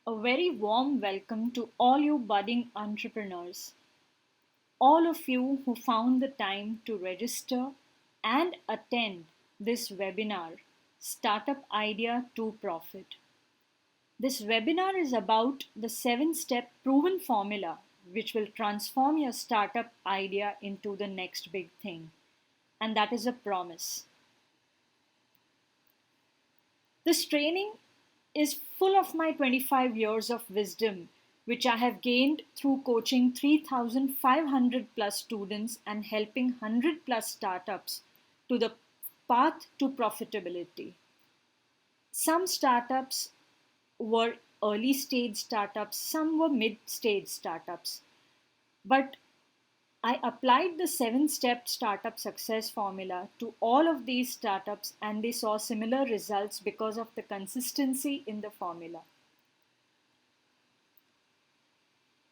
A very warm welcome to all you budding entrepreneurs, all of you who found the time to register and attend this webinar, Startup Idea to Profit. This webinar is about the 7-step proven formula which will transform your startup idea into the next big thing, and that is a promise. This training is full of my 25 years of wisdom, which I have gained through coaching 3,500 plus students and helping 100 plus startups to the path to profitability. Some startups were early stage startups, some were mid stage startups. But I applied the 7-step startup success formula to all of these startups and they saw similar results because of the consistency in the formula.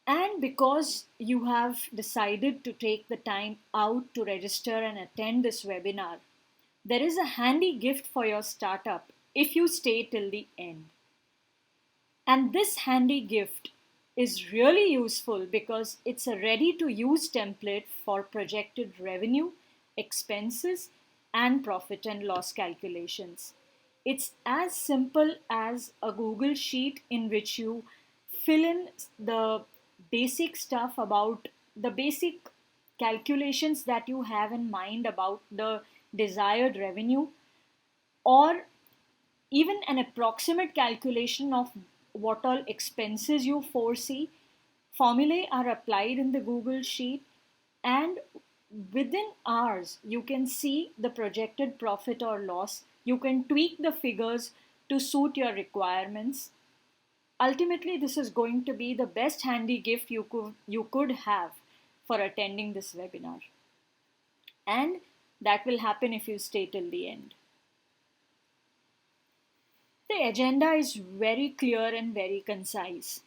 And because you have decided to take the time out to register and attend this webinar, there is a handy gift for your startup if you stay till the end. And this handy gift is really useful because it's a ready to use template for projected revenue, expenses, and profit and loss calculations. It's as simple as a Google Sheet in which you fill in the basic stuff about the basic calculations that you have in mind about the desired revenue, or even an approximate calculation of what all expenses you foresee. Formulae are applied in the Google Sheet, and within hours, you can see the projected profit or loss. You can tweak the figures to suit your requirements. Ultimately, this is going to be the best handy gift you could have for attending this webinar. And that will happen if you stay till the end. The agenda is very clear and very concise.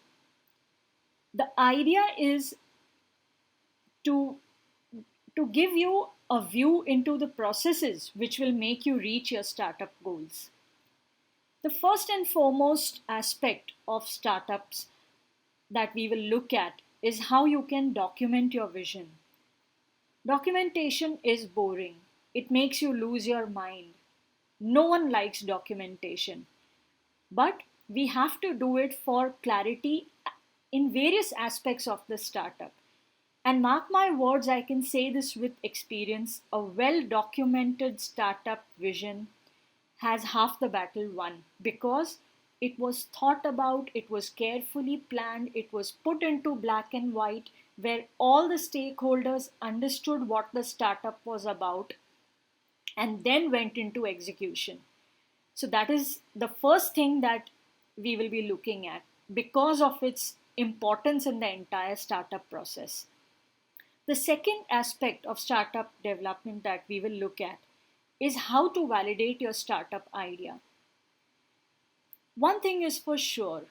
The idea is to, to give you a view into the processes which will make you reach your startup goals. The first and foremost aspect of startups that we will look at is how you can document your vision. Documentation is boring. It makes you lose your mind. No one likes documentation. But we have to do it for clarity in various aspects of the startup. And mark my words, I can say this with experience, a well documented startup vision has half the battle won because it was thought about, it was carefully planned, it was put into black and white, where all the stakeholders understood what the startup was about and then went into execution. So, that is the first thing that we will be looking at because of its importance in the entire startup process. The second aspect of startup development that we will look at is how to validate your startup idea. One thing is for sure,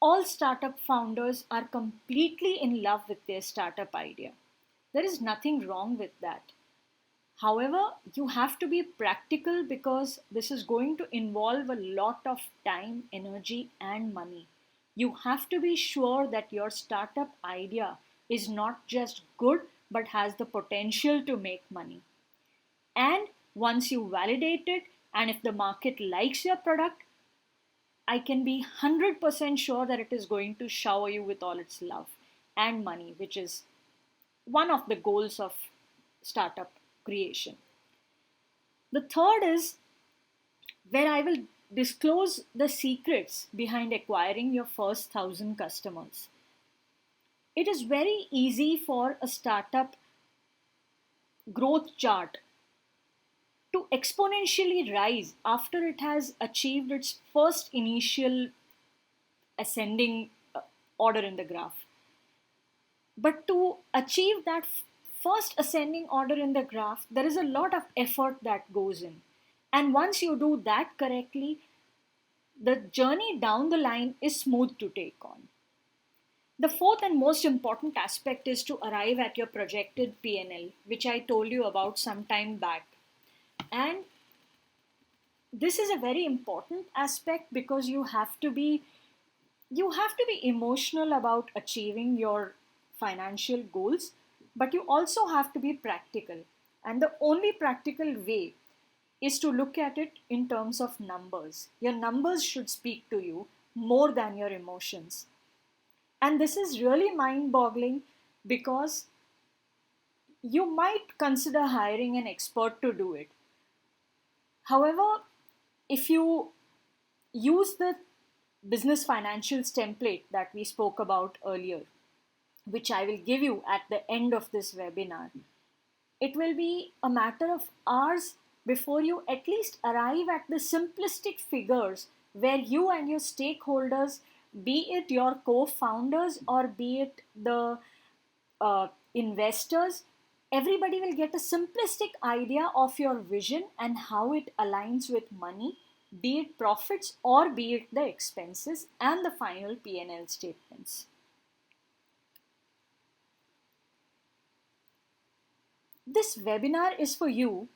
all startup founders are completely in love with their startup idea. There is nothing wrong with that. However, you have to be practical because this is going to involve a lot of time, energy, and money. You have to be sure that your startup idea is not just good but has the potential to make money. And once you validate it, and if the market likes your product, I can be 100% sure that it is going to shower you with all its love and money, which is one of the goals of startup creation. The third is where I will disclose the secrets behind acquiring your first 1,000 customers. It is very easy for a startup growth chart to exponentially rise after it has achieved its first initial ascending order in the graph. But to achieve that first ascending order in the graph, there is a lot of effort that goes in. And once you do that correctly, the journey down the line is smooth to take on. The fourth and most important aspect is to arrive at your projected P&L, which I told you about some time back. And this is a very important aspect because you have to be You have to be emotional about achieving your financial goals, but you also have to be practical. And the only practical way is to look at it in terms of numbers. Your numbers should speak to you more than your emotions. And this is really mind boggling because you might consider hiring an expert to do it. However, if you use the business financials template that we spoke about earlier, which I will give you at the end of this webinar, it will be a matter of hours before you at least arrive at the simplistic figures where you and your stakeholders, be it your co founders or be it the investors, everybody will get a simplistic idea of your vision and how it aligns with money, be it profits or be it the expenses and the final P&L statements. This webinar is for you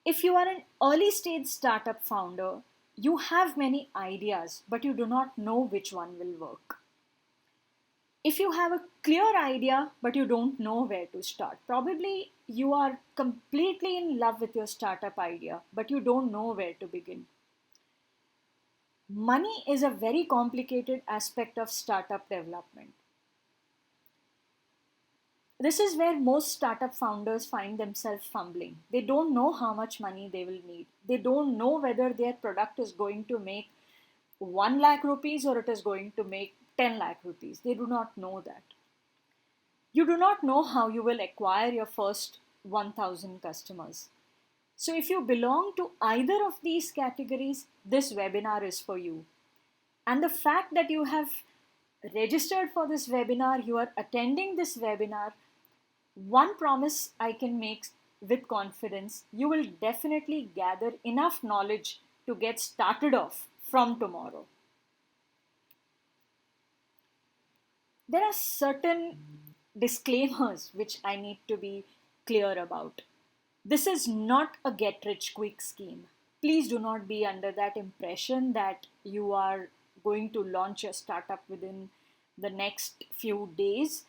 if you are an early stage startup founder. You have many ideas, but you do not know which one will work. If you have a clear idea, but you don't know where to start, probably you are completely in love with your startup idea, but you don't know where to begin. Money is a very complicated aspect of startup development. This is where most startup founders find themselves fumbling. They don't know how much money they will need. They don't know whether their product is going to make 1 lakh rupees or it is going to make 10 lakh rupees. They do not know that. You do not know how you will acquire your first 1000 customers. So, if you belong to either of these categories, this webinar is for you. And the fact that you have registered for this webinar, you are attending this webinar, one promise I can make with confidence: you will definitely gather enough knowledge to get started off from tomorrow. There are certain disclaimers which I need to be clear about. This is not a get rich quick scheme. Please do not be under that impression that you are going to launch your startup within the next few days.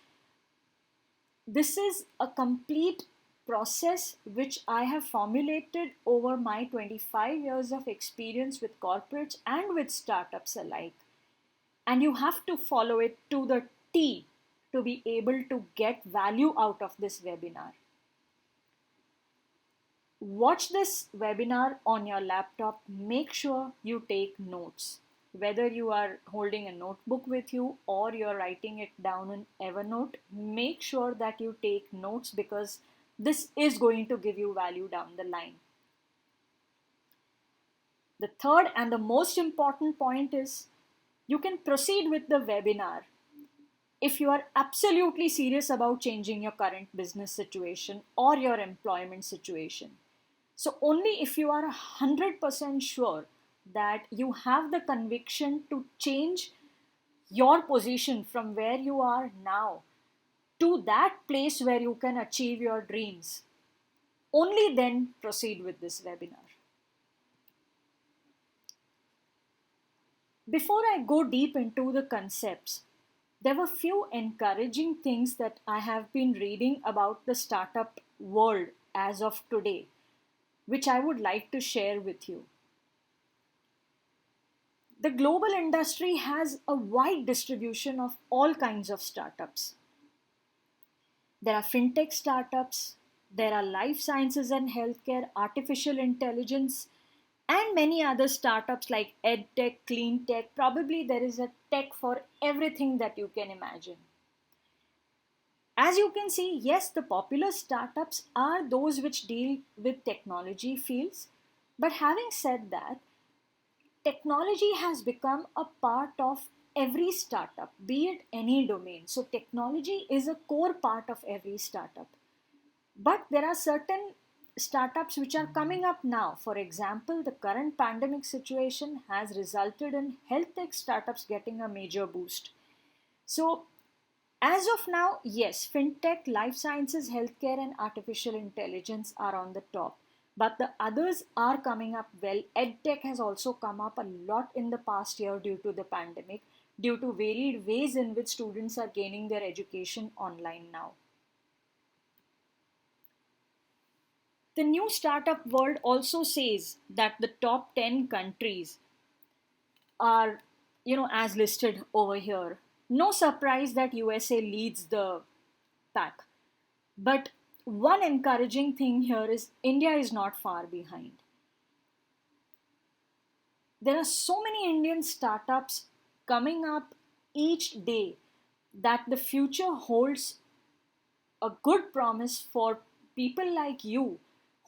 This is a complete process which I have formulated over my 25 years of experience with corporates and with startups alike. And you have to follow it to the T to be able to get value out of this webinar. Watch this webinar on your laptop. Make sure you take notes. Whether you are holding a notebook with you or you're writing it down in Evernote, make sure that you take notes because this is going to give you value down the line. The third and the most important point is you can proceed with the webinar if you are absolutely serious about changing your current business situation or your employment situation. So, only if you are 100% sure that you have the conviction to change your position from where you are now to that place where you can achieve your dreams, only then proceed with this webinar. Before I go deep into the concepts, there were few encouraging things that I have been reading about the startup world as of today, which I would like to share with you. The global industry has a wide distribution of all kinds of startups. There are fintech startups, there are life sciences and healthcare, artificial intelligence, and many other startups like edtech, clean tech. Probably there is a tech for everything that you can imagine. As you can see, yes, the popular startups are those which deal with technology fields. But having said that, technology has become a part of every startup, be it any domain. So, technology is a core part of every startup. But there are certain startups which are coming up now. For example, the current pandemic situation has resulted in health tech startups getting a major boost. So, as of now, yes, fintech, life sciences, healthcare, and artificial intelligence are on the top. but the others are coming up well. EdTech has also come up a lot in the past year due to the pandemic, due to varied ways in which students are gaining their education online now. The new startup world also says that the top 10 countries are, as listed over here. No surprise that USA leads the pack. But one encouraging thing here is India is not far behind. There are so many Indian startups coming up each day that the future holds a good promise for people like you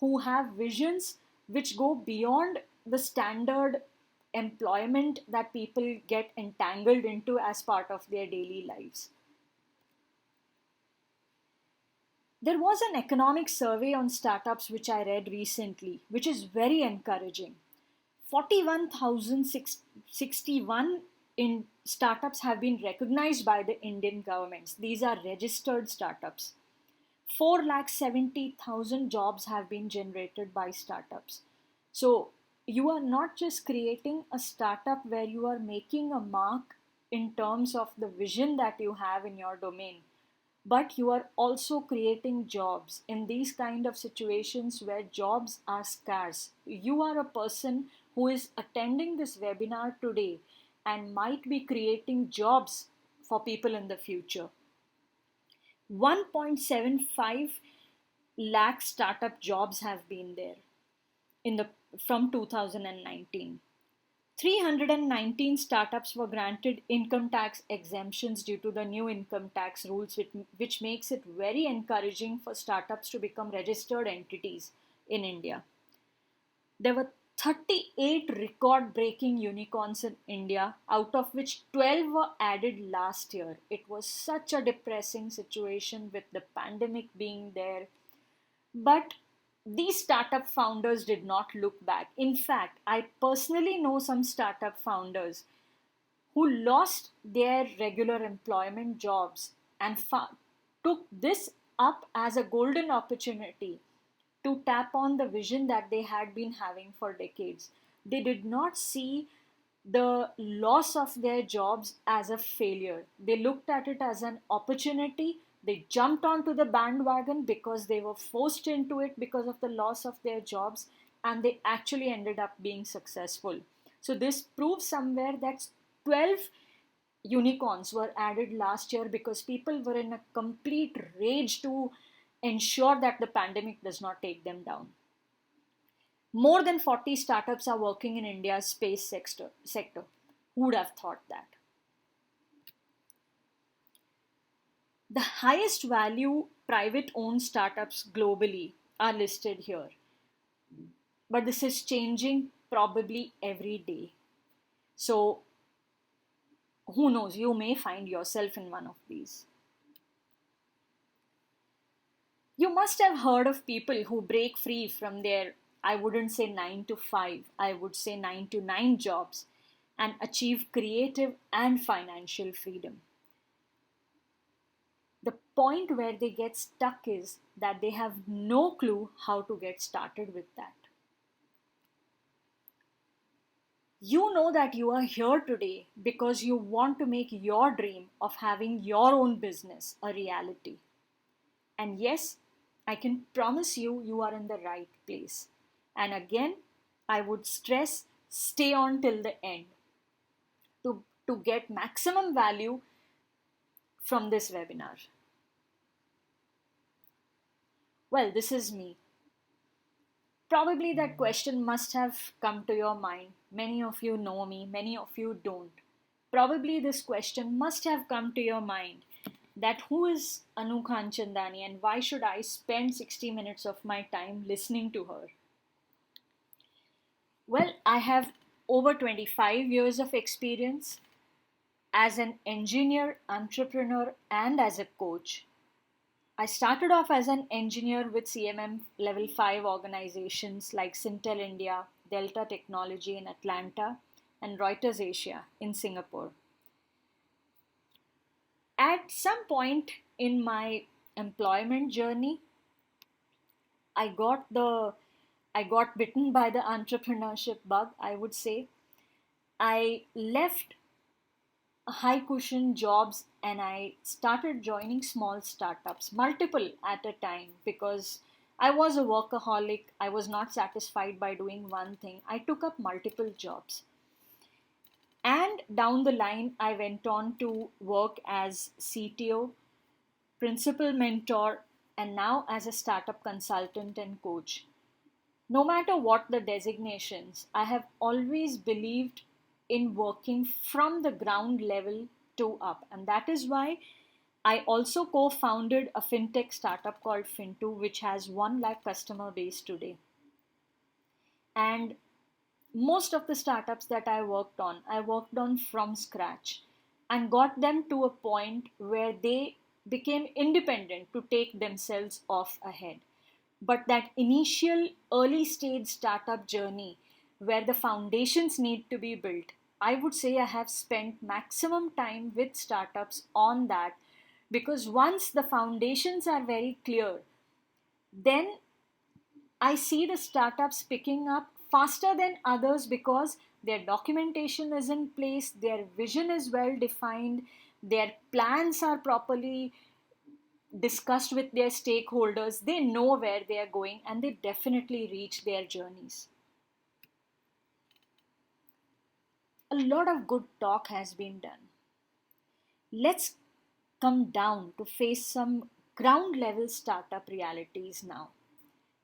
who have visions which go beyond the standard employment that people get entangled into as part of their daily lives. There was an economic survey on startups which I read recently, which is very encouraging. 41,061 in startups have been recognized by the Indian governments. These are registered startups. 4,70,000 jobs have been generated by startups. So you are not just creating a startup where you are making a mark in terms of the vision that you have in your domain, but you are also creating jobs in these kind of situations where jobs are scarce. You are a person who is attending this webinar today and might be creating jobs for people in the future. 1.75 lakh startup jobs have been there in the from 2019. 319 startups were granted income tax exemptions due to the new income tax rules, which makes it very encouraging for startups to become registered entities in India. There were 38 record breaking unicorns in India, out of which 12 were added last year. It was such a depressing situation with the pandemic being there. But these startup founders did not look back. In fact, I personally know some startup founders who lost their regular employment jobs and took this up as a golden opportunity to tap on the vision that they had been having for decades. They did not see the loss of their jobs as a failure. They looked at it as an opportunity. They jumped onto the bandwagon because they were forced into it because of the loss of their jobs, and they actually ended up being successful. So, this proves somewhere that 12 unicorns were added last year because people were in a complete rage to ensure that the pandemic does not take them down. More than 40 startups are working in India's space sector. Who would have thought that? The highest value private owned startups globally are listed here. But this is changing probably every day. So, who knows, you may find yourself in one of these. You must have heard of people who break free from their, I wouldn't say 9 to 5, I would say 9 to 9 jobs and achieve creative and financial freedom. The point where they get stuck is that they have no clue how to get started with that. You know that you are here today because you want to make your dream of having your own business a reality. And yes, I can promise you, you are in the right place. And again, I would stress stay on till the end to get maximum value from this webinar. Well, this is me. Probably that question must have come to your mind. Many of you know me, many of you don't. Probably this question must have come to your mind that who is Anu Khanchandani and why should I spend 60 minutes of my time listening to her? Well, I have over 25 years of experience as an engineer, entrepreneur, and as a coach. I started off as an engineer with CMM level 5 organizations like Sintel India, Delta Technology in Atlanta, and Reuters Asia in Singapore. At some point in my employment journey, I got the I got bitten by the entrepreneurship bug, I would say. I left high cushion jobs and I started joining small startups, multiple at a time, because I was a workaholic. I was not satisfied by doing one thing. I took up multiple jobs. And down the line, I went on to work as CTO, principal mentor, and now as a startup consultant and coach. No matter what the designations, I have always believed in working from the ground level to up. And that is why I also co founded a fintech startup called Fintu, which has 1 lakh customer base today. And most of the startups that I worked on from scratch and got them to a point where they became independent to take themselves off ahead. But that initial early stage startup journey where the foundations need to be built, I would say I have spent maximum time with startups on that, because once the foundations are very clear, then I see the startups picking up faster than others because their documentation is in place, their vision is well defined, their plans are properly discussed with their stakeholders, they know where they are going, and they definitely reach their journeys. A lot of good talk has been done. Let's come down to face some ground level startup realities now.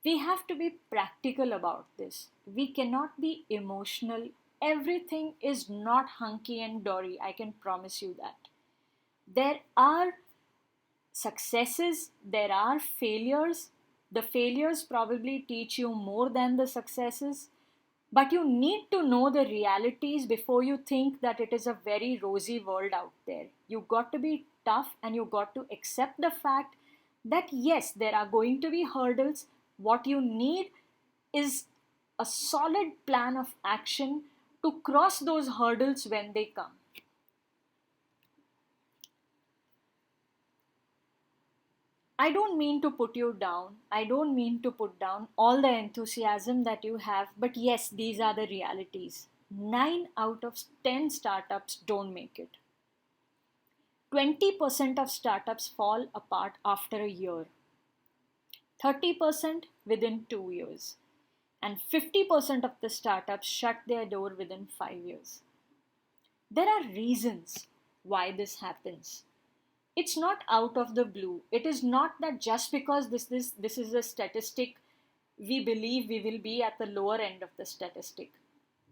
We have to be practical about this. We cannot be emotional. Everything is not hunky and dory, I can promise you that. There are successes, there are failures. The failures probably teach you more than the successes. But you need to know the realities before you think that it is a very rosy world out there. You got to be tough and you got to accept the fact that yes, there are going to be hurdles. What you need is a solid plan of action to cross those hurdles when they come. I don't mean to put you down. I don't mean to put down all the enthusiasm that you have, but yes, these are the realities. 9 out of 10 startups don't make it. 20% of startups fall apart after a year, 30% within 2 years, and 50% of the startups shut their door within 5 years. There are reasons why this happens. It's not out of the blue. It is not that just because this is a statistic, we believe we will be at the lower end of the statistic.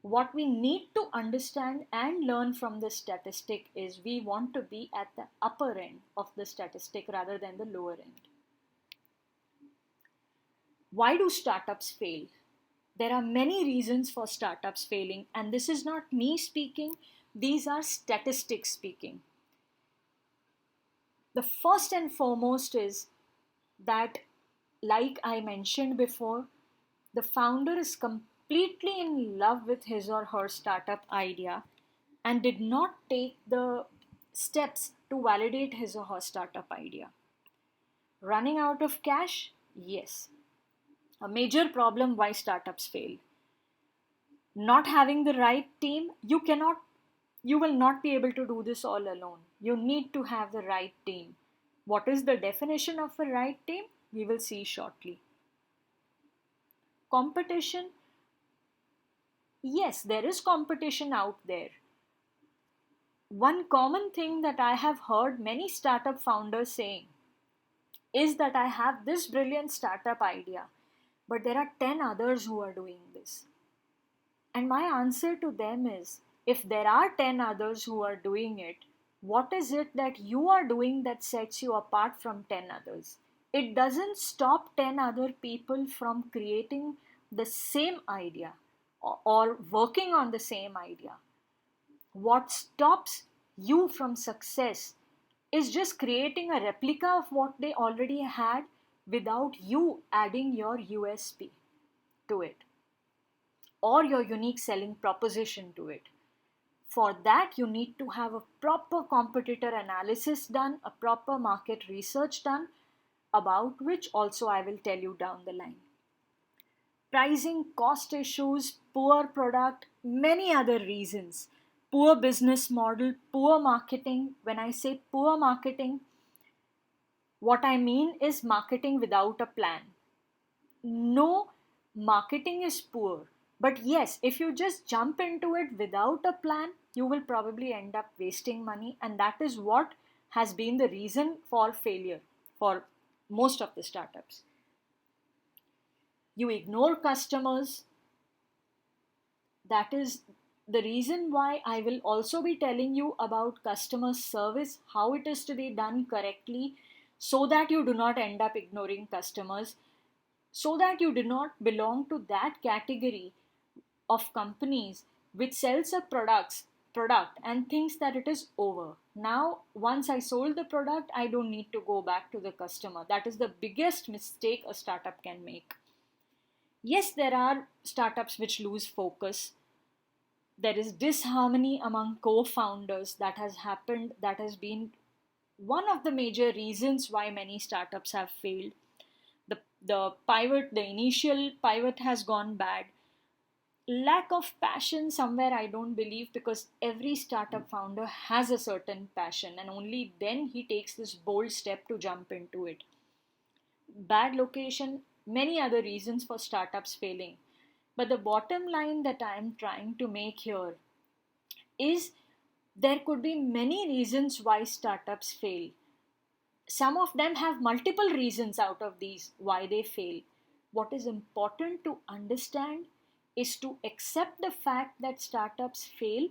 What we need to understand and learn from the statistic is we want to be at the upper end of the statistic rather than the lower end. Why do startups fail? There are many reasons for startups failing, and this is not me speaking, these are statistics speaking. The first and foremost is that, like I mentioned before, the founder is completely in love with his or her startup idea and did not take the steps to validate his or her startup idea. Running out of cash? Yes. A major problem why startups fail. Not having the right team, you will not be able to do this all alone. You need to have the right team. What is the definition of a right team? We will see shortly. Competition? Yes, there is competition out there. One common thing that I have heard many startup founders saying is that I have this brilliant startup idea, but there are 10 others who are doing this. And my answer to them is, if there are 10 others who are doing it, what is it that you are doing that sets you apart from 10 others? It doesn't stop 10 other people from creating the same idea or working on the same idea. What stops you from success is just creating a replica of what they already had without you adding your USP to it or your unique selling proposition to it. For that, you need to have a proper competitor analysis done, a proper market research done, about which also I will tell you down the line. pricing, cost issues, poor product, many other reasons. Poor business model, poor marketing. When I say poor marketing, what I mean is marketing without a plan. No, marketing is poor. But yes, if you just jump into it without a plan, you will probably end up wasting money. And that is what has been the reason for failure for most of the startups. You ignore customers. That is the reason why I will also be telling you about customer service, how it is to be done correctly, so that you do not end up ignoring customers, so that you do not belong to that category of companies which sells a product and thinks that it is over. Now once I sold the product, I don't need to go back to the customer. That is the biggest mistake a startup can make. Yes, there are startups which lose focus. There is disharmony among co-founders that has happened, that has been one of the major reasons why many startups have failed. The initial pivot has gone bad. Lack of passion somewhere, I don't believe, because every startup founder has a certain passion and only then he takes this bold step to jump into it. Bad location, many other reasons for startups failing. But the bottom line that I am trying to make here is there could be many reasons why startups fail. Some of them have multiple reasons out of these why they fail. What is important to understand is to accept the fact that startups fail,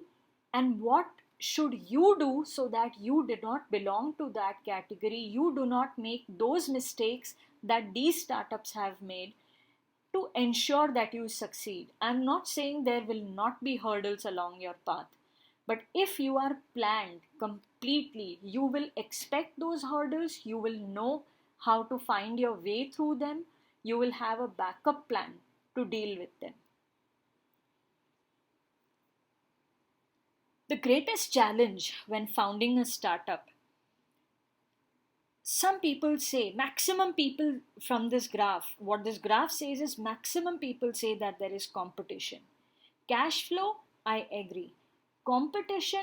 and what should you do so that you do not belong to that category, you do not make those mistakes that these startups have made, to ensure that you succeed. I'm not saying there will not be hurdles along your path, but if you are planned completely, you will expect those hurdles, you will know how to find your way through them, you will have a backup plan to deal with them. The greatest challenge when founding a startup, some people say, maximum people from this graph, what this graph says is maximum people say that there is competition. Cash flow, I agree. Competition,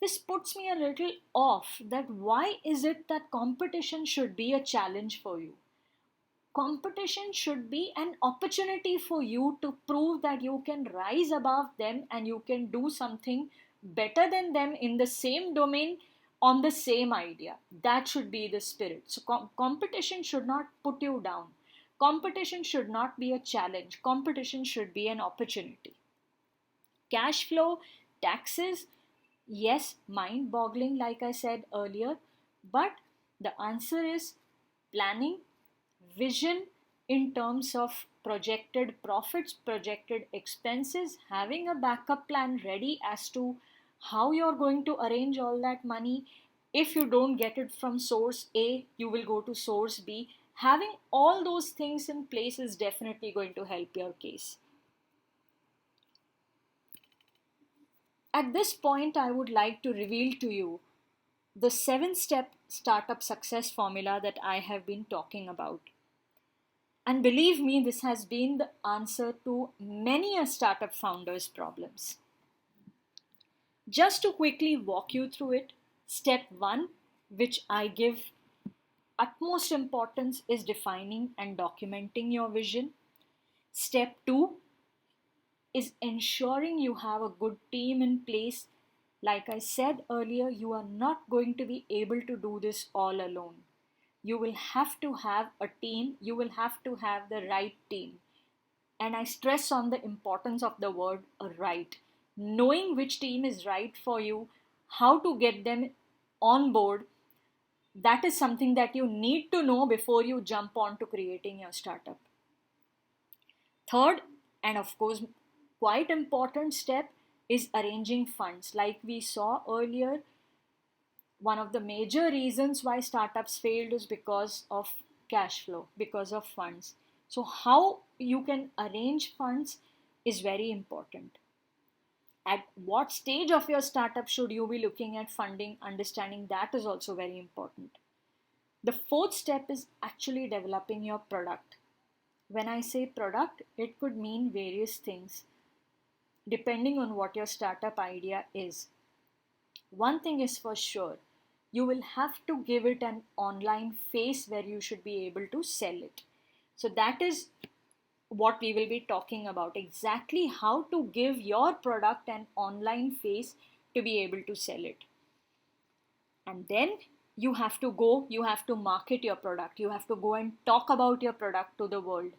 this puts me a little off, that why is it that competition should be a challenge for you? Competition should be an opportunity for you to prove that you can rise above them and you can do something better than them in the same domain on the same idea. That should be the spirit. So, competition should not put you down. Competition should not be a challenge. Competition should be an opportunity. Cash flow, taxes, yes, mind boggling, like I said earlier, but the answer is planning, vision in terms of projected profits, projected expenses, having a backup plan ready as to how you're going to arrange all that money. If you don't get it from source A, you will go to source B. Having all those things in place is definitely going to help your case. At this point, I would like to reveal to you the 7-step startup success formula that I have been talking about. And believe me, this has been the answer to many a startup founder's problems. Just to quickly walk you through it, step 1, which I give utmost importance, is defining and documenting your vision. Step 2 is ensuring you have a good team in place. Like I said earlier, you are not going to be able to do this all alone. You will have to have a team, you will have to have the right team. And I stress on the importance of the word right. Knowing which team is right for you, how to get them on board, that is something that you need to know before you jump on to creating your startup. Third, and of course, quite important step is arranging funds. Like we saw earlier, one of the major reasons why startups failed is because of cash flow, because of funds. So, how you can arrange funds is very important. At what stage of your startup should you be looking at funding? Understanding that is also very important. The fourth step is actually developing your product. When I say product, it could mean various things depending on what your startup idea is. One thing is for sure, you will have to give it an online face where you should be able to sell it. So, that is what we will be talking about, exactly how to give your product an online face to be able to sell it. And then you have to market your product, you have to go and talk about your product to the world.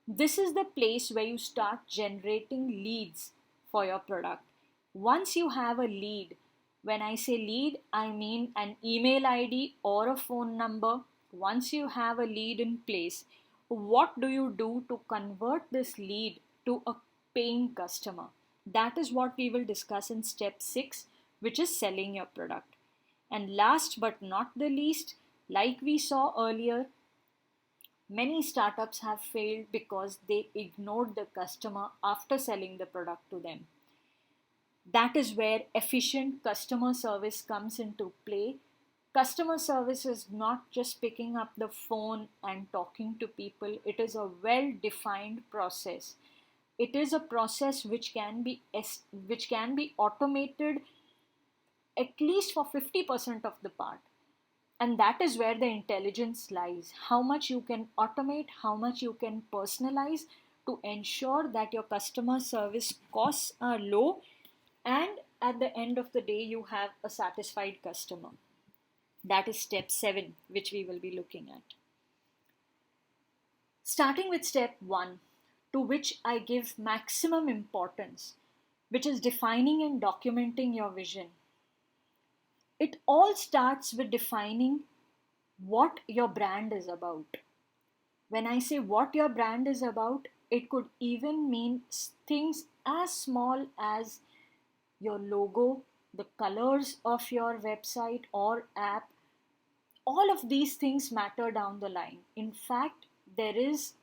This is the place where you start generating leads for your product. Once you have a lead, when I say lead, I mean an email ID or a phone number. Once you have a lead in place, what do you do to convert this lead to a paying customer? That is what we will discuss in step 6, which is selling your product. And last but not the least, like we saw earlier, many startups have failed because they ignored the customer after selling the product to them. That is where efficient customer service comes into play. Customer service is not just picking up the phone and talking to people, it is a well defined process. It is a process which can be automated at least for 50% of the part. And that is where the intelligence lies. How much you can automate, how much you can personalize to ensure that your customer service costs are low, and at the end of the day, you have a satisfied customer. That is step 7, which we will be looking at. Starting with step 1, to which I give maximum importance, which is defining and documenting your vision. It all starts with defining what your brand is about. When I say what your brand is about, it could even mean things as small as your logo, the colors of your website or app. All of these things matter down the line. In fact, there is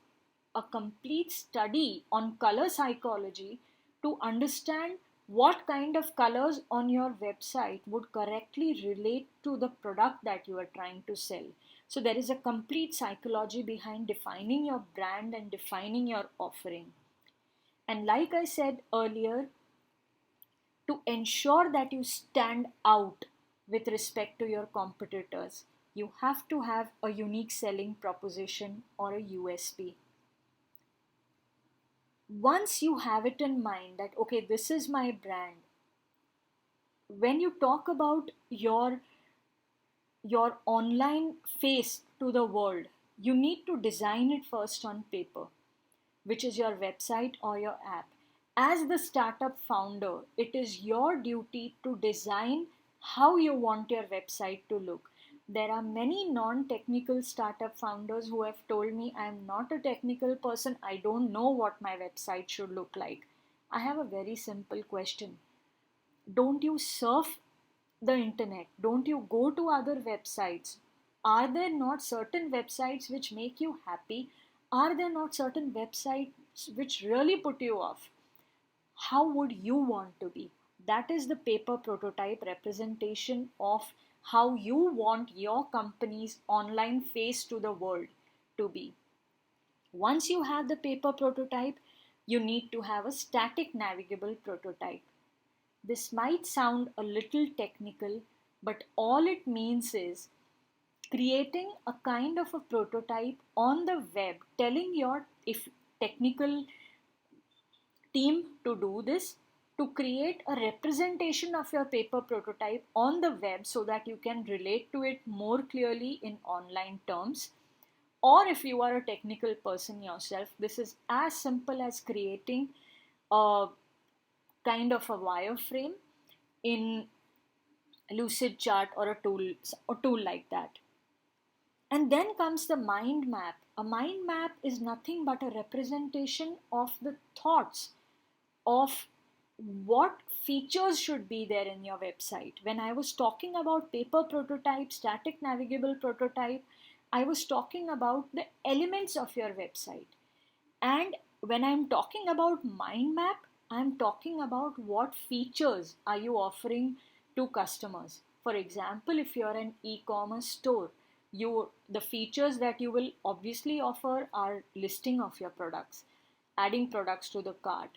a complete study on color psychology to understand what kind of colors on your website would correctly relate to the product that you are trying to sell. So, there is a complete psychology behind defining your brand and defining your offering. And like I said earlier, to ensure that you stand out with respect to your competitors, you have to have a unique selling proposition or a USP. Once you have it in mind that, okay, this is my brand, when you talk about your online face to the world, you need to design it first on paper, which is your website or your app. As the startup founder, it is your duty to design how you want your website to look. There are many non technical startup founders who have told me, I am not a technical person, I don't know what my website should look like. I have a very simple question. Don't you surf the internet? Don't you go to other websites? Are there not certain websites which make you happy? Are there not certain websites which really put you off? How would you want to be? That is the paper prototype representation of how you want your company's online face to the world to be. Once you have the paper prototype, you need to have a static navigable prototype. This might sound a little technical, but all it means is creating a kind of a prototype on the web, telling your if technical team to do this, to create a representation of your paper prototype on the web so that you can relate to it more clearly in online terms. Or if you are a technical person yourself, this is as simple as creating a kind of a wireframe in Lucidchart or a tool like that. And then comes the mind map. A mind map is nothing but a representation of the thoughts of what features should be there in your website. When I was talking about paper prototype, static navigable prototype, I was talking about the elements of your website. And when I'm talking about mind map, I'm talking about what features are you offering to customers. For example, if you're an e-commerce store, The features that you will obviously offer are listing of your products, adding products to the cart,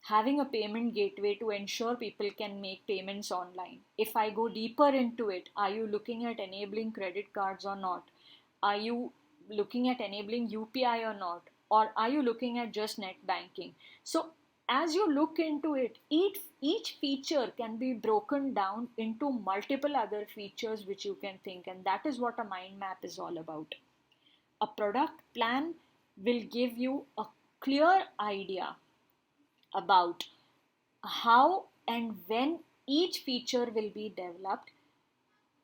having a payment gateway to ensure people can make payments online. If I go deeper into it, are you looking at enabling credit cards or not? Are you looking at enabling UPI or not? Or are you looking at just net banking? So as you look into it, each feature can be broken down into multiple other features which you can think, and that is what a mind map is all about. A product plan will give you a clear idea about how and when each feature will be developed,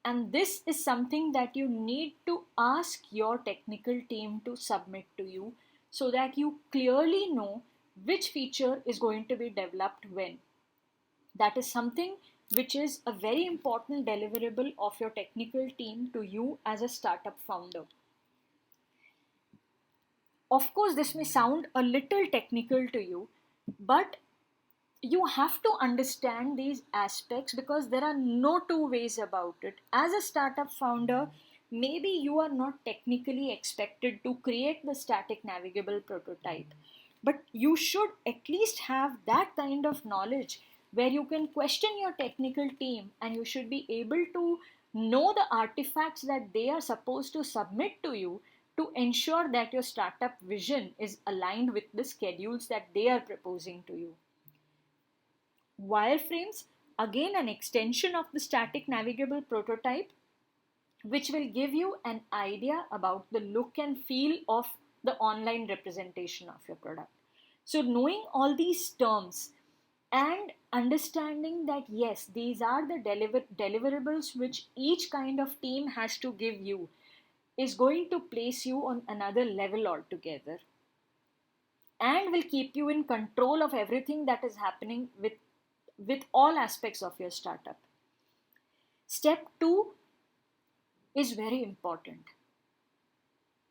and this is something that you need to ask your technical team to submit to you, so that you clearly know which feature is going to be developed when. That is something which is a very important deliverable of your technical team to you as a startup founder. Of course, this may sound a little technical to you, but you have to understand these aspects because there are no two ways about it. As a startup founder, maybe you are not technically expected to create the static navigable prototype, but you should at least have that kind of knowledge where you can question your technical team, and you should be able to know the artifacts that they are supposed to submit to you to ensure that your startup vision is aligned with the schedules that they are proposing to you. Wireframes, again an extension of the static navigable prototype, which will give you an idea about the look and feel of the online representation of your product. So, knowing all these terms and understanding that yes, these are the deliverables which each kind of team has to give you is going to place you on another level altogether and will keep you in control of everything that is happening with all aspects of your startup. Step 2 is very important.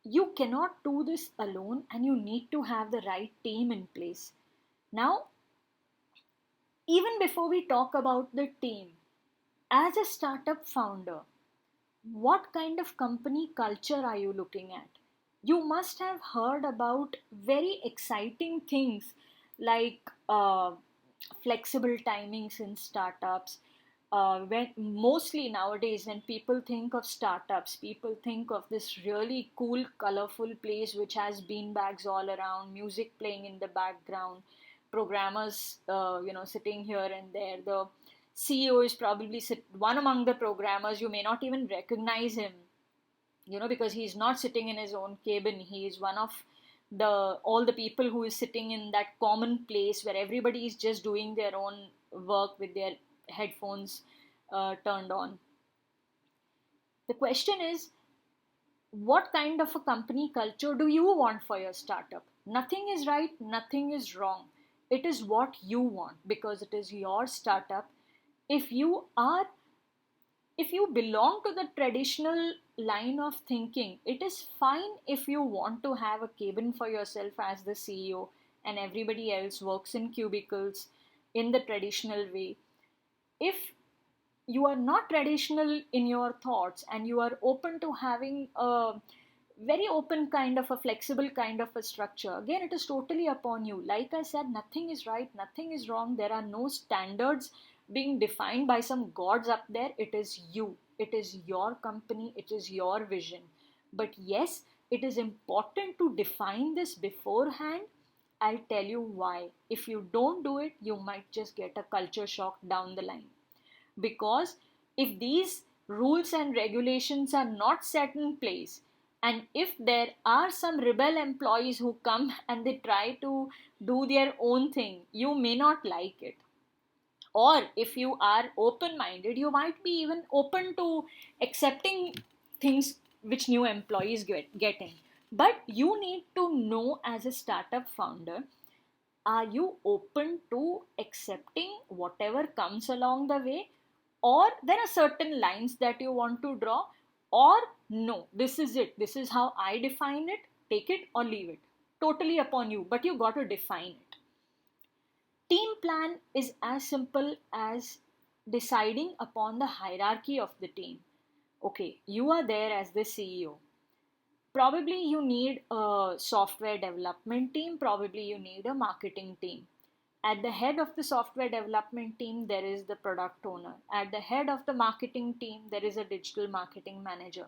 You cannot do this alone, and you need to have the right team in place. Now, even before we talk about the team, as a startup founder, what kind of company culture are you looking at? You must have heard about very exciting things like flexible timings in startups. When mostly nowadays, when people think of startups, people think of this really cool, colorful place which has beanbags all around, music playing in the background, programmers, sitting here and there. The CEO is probably one among the programmers. You may not even recognize him, because he's not sitting in his own cabin. He is one of the all the people who is sitting in that common place where everybody is just doing their own work with their headphones turned on. The question is, what kind of a company culture do you want for your startup? Nothing is right, nothing is wrong. It is what you want because it is your startup. If you are if you belong to the traditional line of thinking, it is fine if you want to have a cabin for yourself as the CEO and everybody else works in cubicles in the traditional way. If you are not traditional in your thoughts and you are open to having a very open kind of a flexible kind of a structure, again it is totally upon you. Like I said, nothing is right, nothing is wrong. There are no standards being defined by some gods up there. It is you, it is your company, it is your vision. But yes, it is important to define this beforehand. I'll tell you why. If you don't do it, you might just get a culture shock down the line. Because if these rules and regulations are not set in place, and if there are some rebel employees who come and they try to do their own thing, you may not like it. Or if you are open minded, you might be even open to accepting things which new employees get in. But you need to know as a startup founder, are you open to accepting whatever comes along the way, or there are certain lines that you want to draw, or no, this is it, this is how I define it, take it or leave it, totally upon you, but you got to define it. Team plan is as simple as deciding upon the hierarchy of the team. Okay, you are there as the CEO. Probably you need a software development team, probably you need a marketing team. At the head of the software development team, there is the product owner. At the head of the marketing team, there is a digital marketing manager.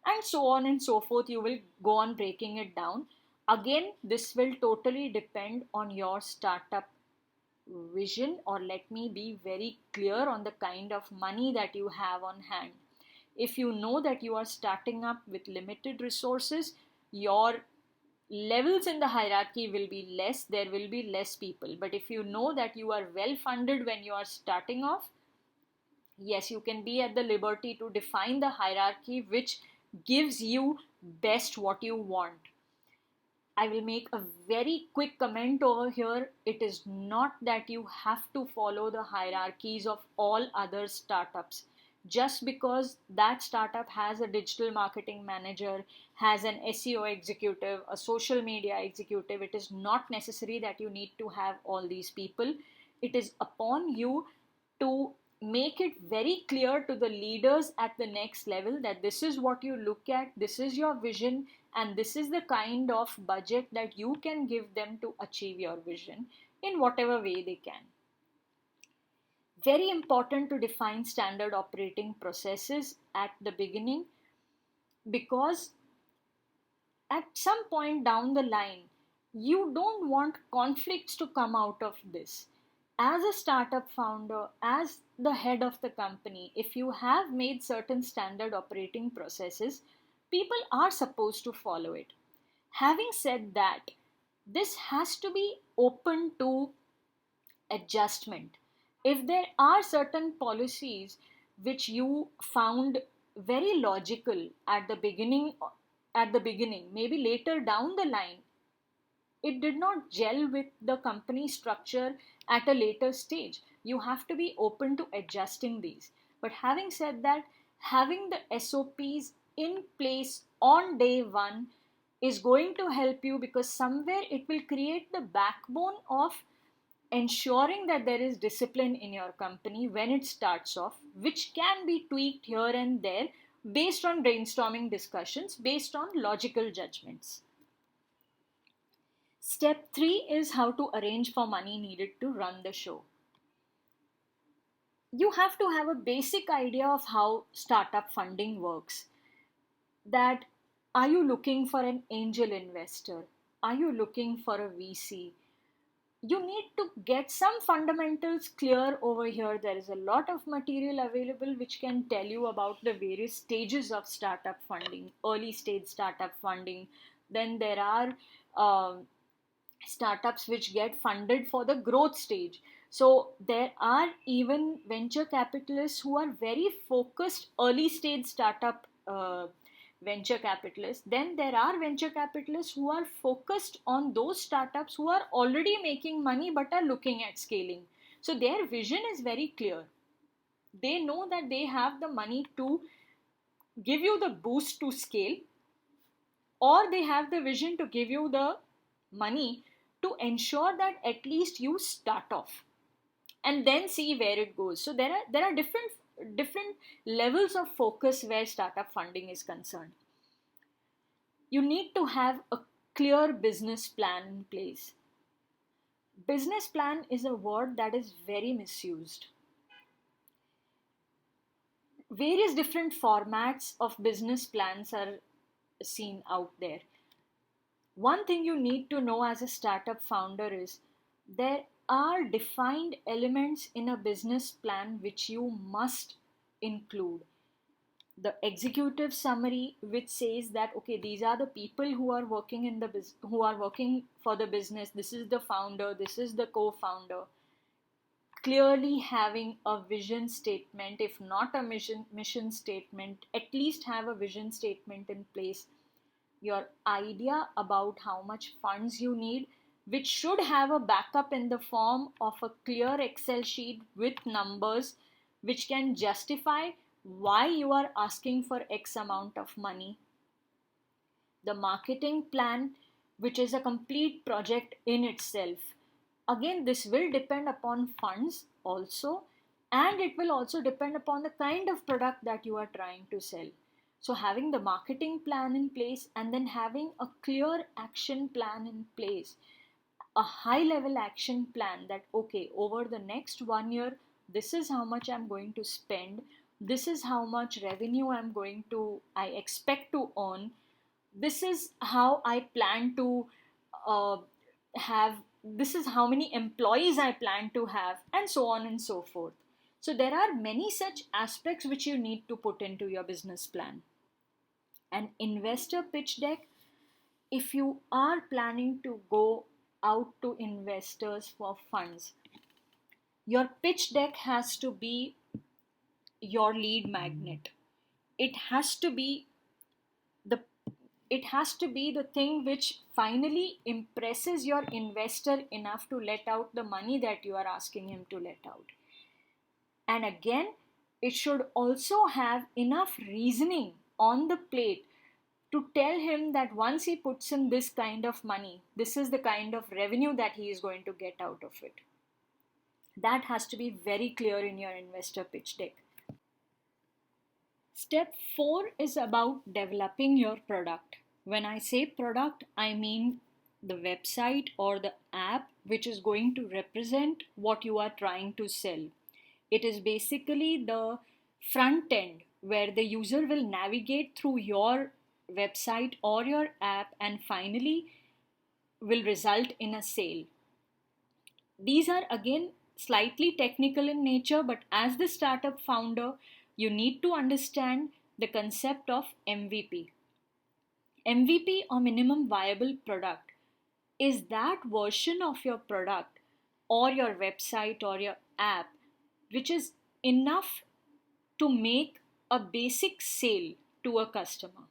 And so on and so forth. You will go on breaking it down. Again, this will totally depend on your startup vision, or let me be very clear on the kind of money that you have on hand. If you know that you are starting up with limited resources, your levels in the hierarchy will be less, there will be less people. But if you know that you are well funded when you are starting off, yes, you can be at the liberty to define the hierarchy which gives you best what you want. I will make a very quick comment over here. It is not that you have to follow the hierarchies of all other startups. Just because that startup has a digital marketing manager, has an SEO executive, a social media executive, it is not necessary that you need to have all these people. It is upon you to make it very clear to the leaders at the next level that this is what you look at, this is your vision, and this is the kind of budget that you can give them to achieve your vision in whatever way they can. Very important to define standard operating processes at the beginning, because at some point down the line, you don't want conflicts to come out of this. As a startup founder, as the head of the company, if you have made certain standard operating processes, people are supposed to follow it. Having said that, this has to be open to adjustment. If there are certain policies which you found very logical at the beginning, maybe later down the line it did not gel with the company structure at a later stage, you have to be open to adjusting these. But having said that, having the SOPs in place on day one is going to help you, because somewhere it will create the backbone of ensuring that there is discipline in your company when it starts off, which can be tweaked here and there based on brainstorming discussions, based on logical judgments. Step 3 is how to arrange for money needed to run the show. You have to have a basic idea of how startup funding works. That, are you looking for an angel investor? Are you looking for a VC? You need to get some fundamentals clear over here. There is a lot of material available which can tell you about the various stages of startup funding, early stage startup funding. Then there are startups which get funded for the growth stage. So there are even venture capitalists who are very focused early stage startup venture capitalists. Then there are venture capitalists who are focused on those startups who are already making money but are looking at scaling. So their vision is very clear. They know that they have the money to give you the boost to scale, or they have the vision to give you the money to ensure that at least you start off and then see where it goes. So there are different levels of focus where startup funding is concerned. You need to have a clear business plan in place. Business plan is a word that is very misused. Various different formats of business plans are seen out there. One thing you need to know as a startup founder is there are defined elements in a business plan which you must include. The executive summary, which says that okay, these are the people who are working in the who are working for the business, this is the founder, this is the co-founder. Clearly having a vision statement, if not a mission statement, at least have a vision statement in place. Your idea about how much funds you need, which should have a backup in the form of a clear Excel sheet with numbers which can justify why you are asking for X amount of money. The marketing plan, which is a complete project in itself. Again, this will depend upon funds also. And it will also depend upon the kind of product that you are trying to sell. So having the marketing plan in place and then having a clear action plan in place, a high level action plan that okay, over the next 1 year, this is how much I'm going to spend, this is how much revenue I expect to earn, this is how I plan to uh, have, this is how many employees I plan to have, and so on and so forth. So there are many such aspects which you need to put into your business plan. An investor pitch deck, if you are planning to go out to investors for funds, your pitch deck has to be your lead magnet. It has to be the it has to be the thing which finally impresses your investor enough to let out the money that you are asking him to let out. And again, it should also have enough reasoning on the plate to tell him that once he puts in this kind of money, this is the kind of revenue that he is going to get out of it. That has to be very clear in your investor pitch deck. Step 4 is about developing your product. When I say product, I mean the website or the app which is going to represent what you are trying to sell. It is basically the front end where the user will navigate through your website or your app and finally will result in a sale. These are again slightly technical in nature, but as the startup founder, you need to understand the concept of MVP. MVP or minimum viable product is that version of your product or your website or your app which is enough to make a basic sale to a customer,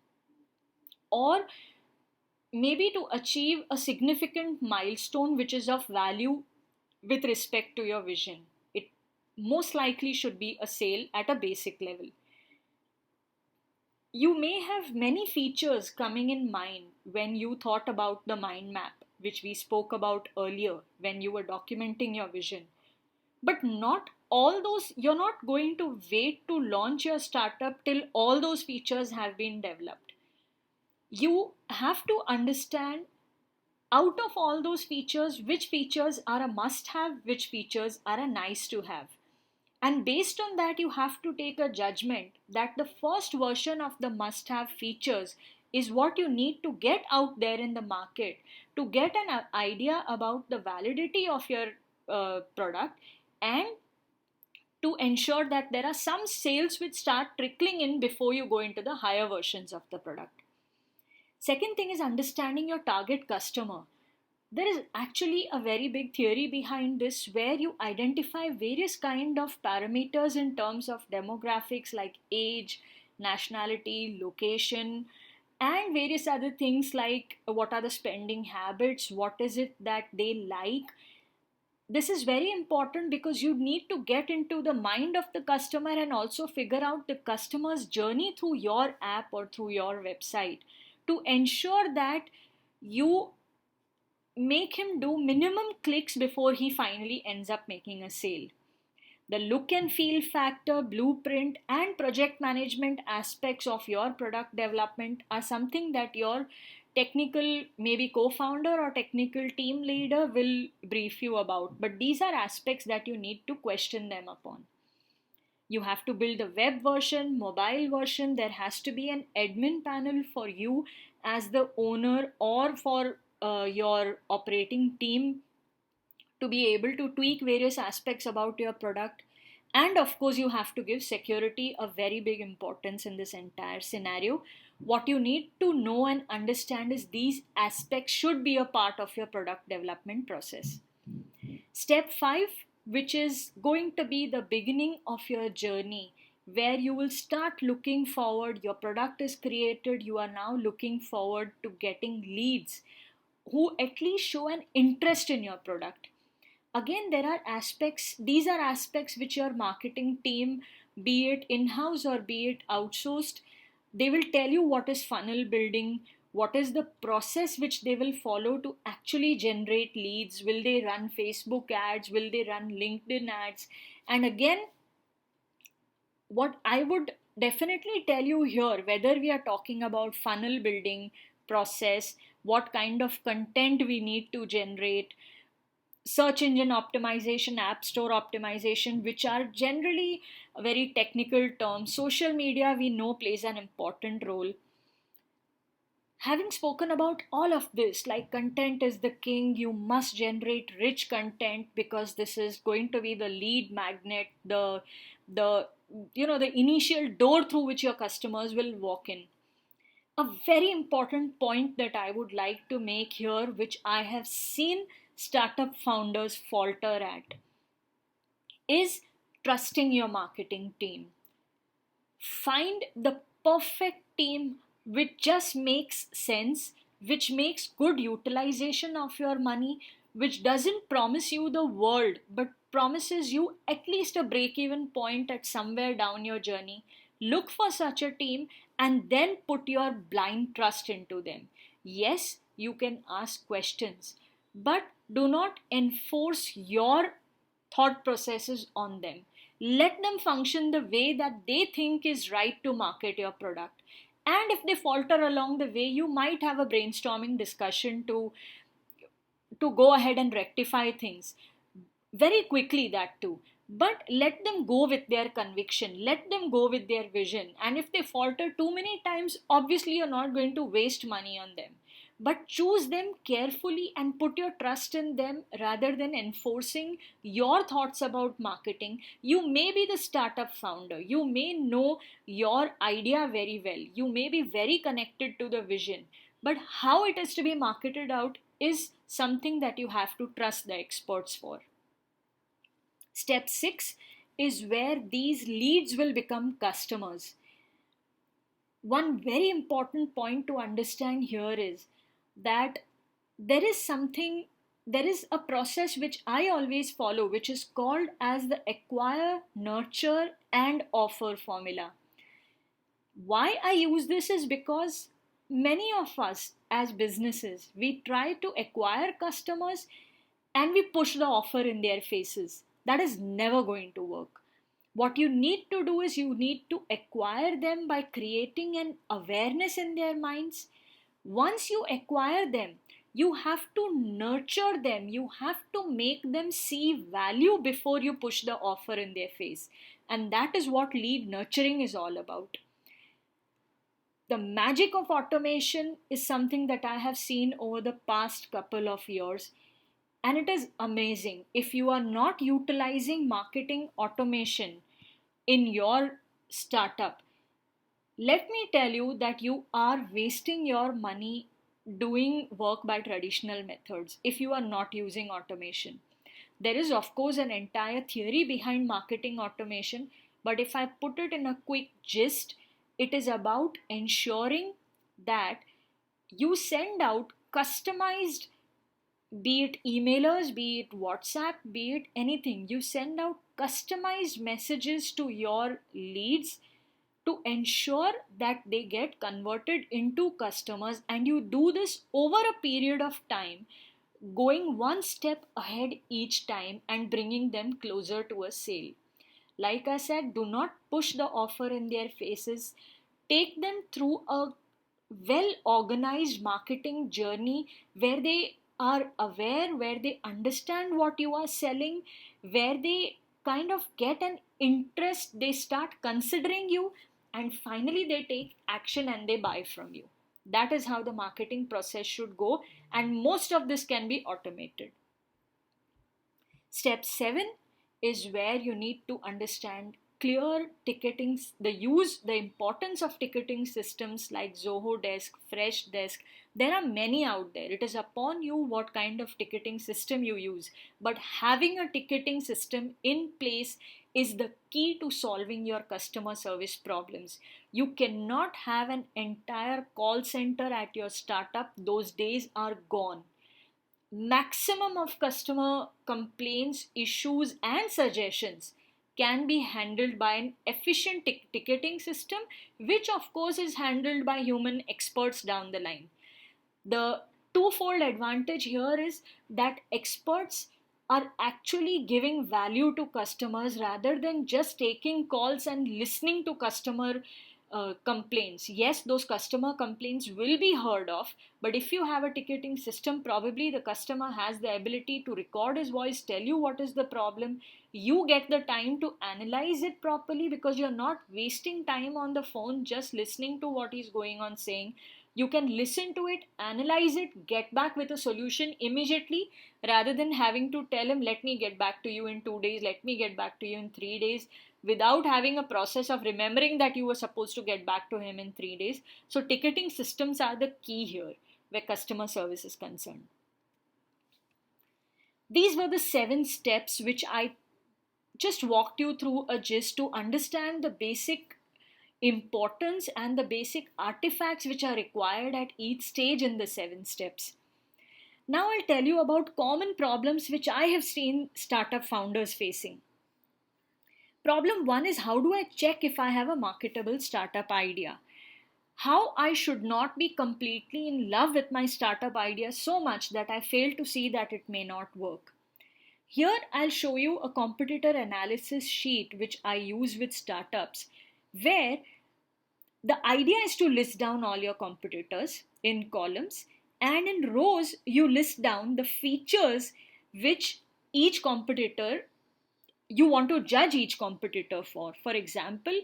or maybe to achieve a significant milestone which is of value with respect to your vision. It most likely should be a sale at a basic level. You may have many features coming in mind when you thought about the mind map, which we spoke about earlier when you were documenting your vision. But not all those, you're not going to wait to launch your startup till all those features have been developed. You have to understand out of all those features, which features are a must have, which features are a nice to have. And based on that, you have to take a judgment that the first version of the must have features is what you need to get out there in the market to get an idea about the validity of your product, and to ensure that there are some sales which start trickling in before you go into the higher versions of the product. Second thing is understanding your target customer. There is actually a very big theory behind this where you identify various kind of parameters in terms of demographics like age, nationality, location, and various other things like what are the spending habits, what is it that they like. This is very important because you need to get into the mind of the customer and also figure out the customer's journey through your app or through your website to ensure that you make him do minimum clicks before he finally ends up making a sale. The look and feel factor, blueprint, and project management aspects of your product development are something that your technical, maybe co founder or technical team leader will brief you about. But these are aspects that you need to question them upon. You have to build a web version, mobile version. There has to be an admin panel for you as the owner or for your operating team to be able to tweak various aspects about your product. And of course, you have to give security a very big importance in this entire scenario. What you need to know and understand is these aspects should be a part of your product development process. Step 5, which is going to be the beginning of your journey, where you will start looking forward. Your product is created, you are now looking forward to getting leads who at least show an interest in your product. Again, there are aspects, these are aspects which your marketing team, be it in-house or be it outsourced, they will tell you what is funnel building, what is the process which they will follow to actually generate leads. Will they run Facebook ads, will they run LinkedIn ads? And again, What I would definitely tell you here, whether we are talking about funnel building process, what kind of content we need to generate, search engine optimization, app store optimization, which are generally very technical terms, social media we know plays an important role. Having spoken about all of this, like content is the king, you must generate rich content because this is going to be the lead magnet, the the initial door through which your customers will walk in. A very important point that I would like to make here, which I have seen startup founders falter at, is trusting your marketing team. Find the perfect team which just makes sense, which makes good utilization of your money, which doesn't promise you the world but promises you at least a break even point at somewhere down your journey. Look for such a team and then put your blind trust into them. Yes, you can ask questions, but do not enforce your thought processes on them. Let them function the way that they think is right to market your product. And if they falter along the way, you might have a brainstorming discussion to go ahead and rectify things very quickly, that too. But let them go with their conviction, let them go with their vision. And if they falter too many times, obviously you're not going to waste money on them, but choose them carefully and put your trust in them rather than enforcing your thoughts about marketing. You may be the startup founder, you may know your idea very well, you may be very connected to the vision, but how it is to be marketed out is something that you have to trust the experts for. Step 6 is where these leads will become customers. One very important point to understand here is that there is something, there is a process which I always follow, which is called as the acquire, nurture, and offer formula. Why I use this is because many of us as businesses, we try to acquire customers and we push the offer in their faces. That is never going to work. What you need to do is you need to acquire them by creating an awareness in their minds. Once you acquire them, you have to nurture them, you have to make them see value before you push the offer in their face. And that is what lead nurturing is all about. The magic of automation is something that I have seen over the past couple of years, and it is amazing. If you are not utilizing marketing automation in your startup, let me tell you that you are wasting your money doing work by traditional methods if you are not using automation. There is, of course, an entire theory behind marketing automation, but if I put it in a quick gist, it is about ensuring that you send out customized, be it emailers, be it WhatsApp, be it anything, you send out customized messages to your leads to ensure that they get converted into customers, and you do this over a period of time, going one step ahead each time and bringing them closer to a sale. Like I said, do not push the offer in their faces. Take them through a well organized marketing journey where they are aware, where they understand what you are selling, where they kind of get an interest, they start considering you, and finally they take action and they buy from you. That is how the marketing process should go, and most of this can be automated. Step 7 is where you need to understand clear ticketing, the importance of ticketing systems like Zoho Desk, Freshdesk. There are many out there. It is upon you what kind of ticketing system you use. But having a ticketing system in place is the key to solving your customer service problems. You cannot have an entire call center at your startup. Those days are gone. Maximum of customer complaints, issues, and suggestions can be handled by an efficient ticketing system, which of course is handled by human experts down the line. The twofold advantage here is that experts are actually giving value to customers rather than just taking calls and listening to customer complaints. Yes, those customer complaints will be heard of, but if you have a ticketing system, probably the customer has the ability to record his voice, tell you what is the problem. You get the time to analyze it properly because you're not wasting time on the phone just listening to what he's going on saying. You can listen to it, analyze it, get back with a solution immediately rather than having to tell him, let me get back to you in 2 days, let me get back to you in 3 days, without having a process of remembering that you were supposed to get back to him in 3 days. So, ticketing systems are the key here where customer service is concerned. These were the 7 steps which I just walked you through a gist to understand the basic importance and the basic artifacts which are required at each stage in the 7 steps. Now I'll tell you about common problems which I have seen startup founders facing. Problem 1 is, how do I check if I have a marketable startup idea? How I should not be completely in love with my startup idea so much that I fail to see that it may not work. Here I'll show you a competitor analysis sheet which I use with startups, where the idea is to list down all your competitors in columns, and in rows you list down the features which each competitor you want to judge each competitor for. For example,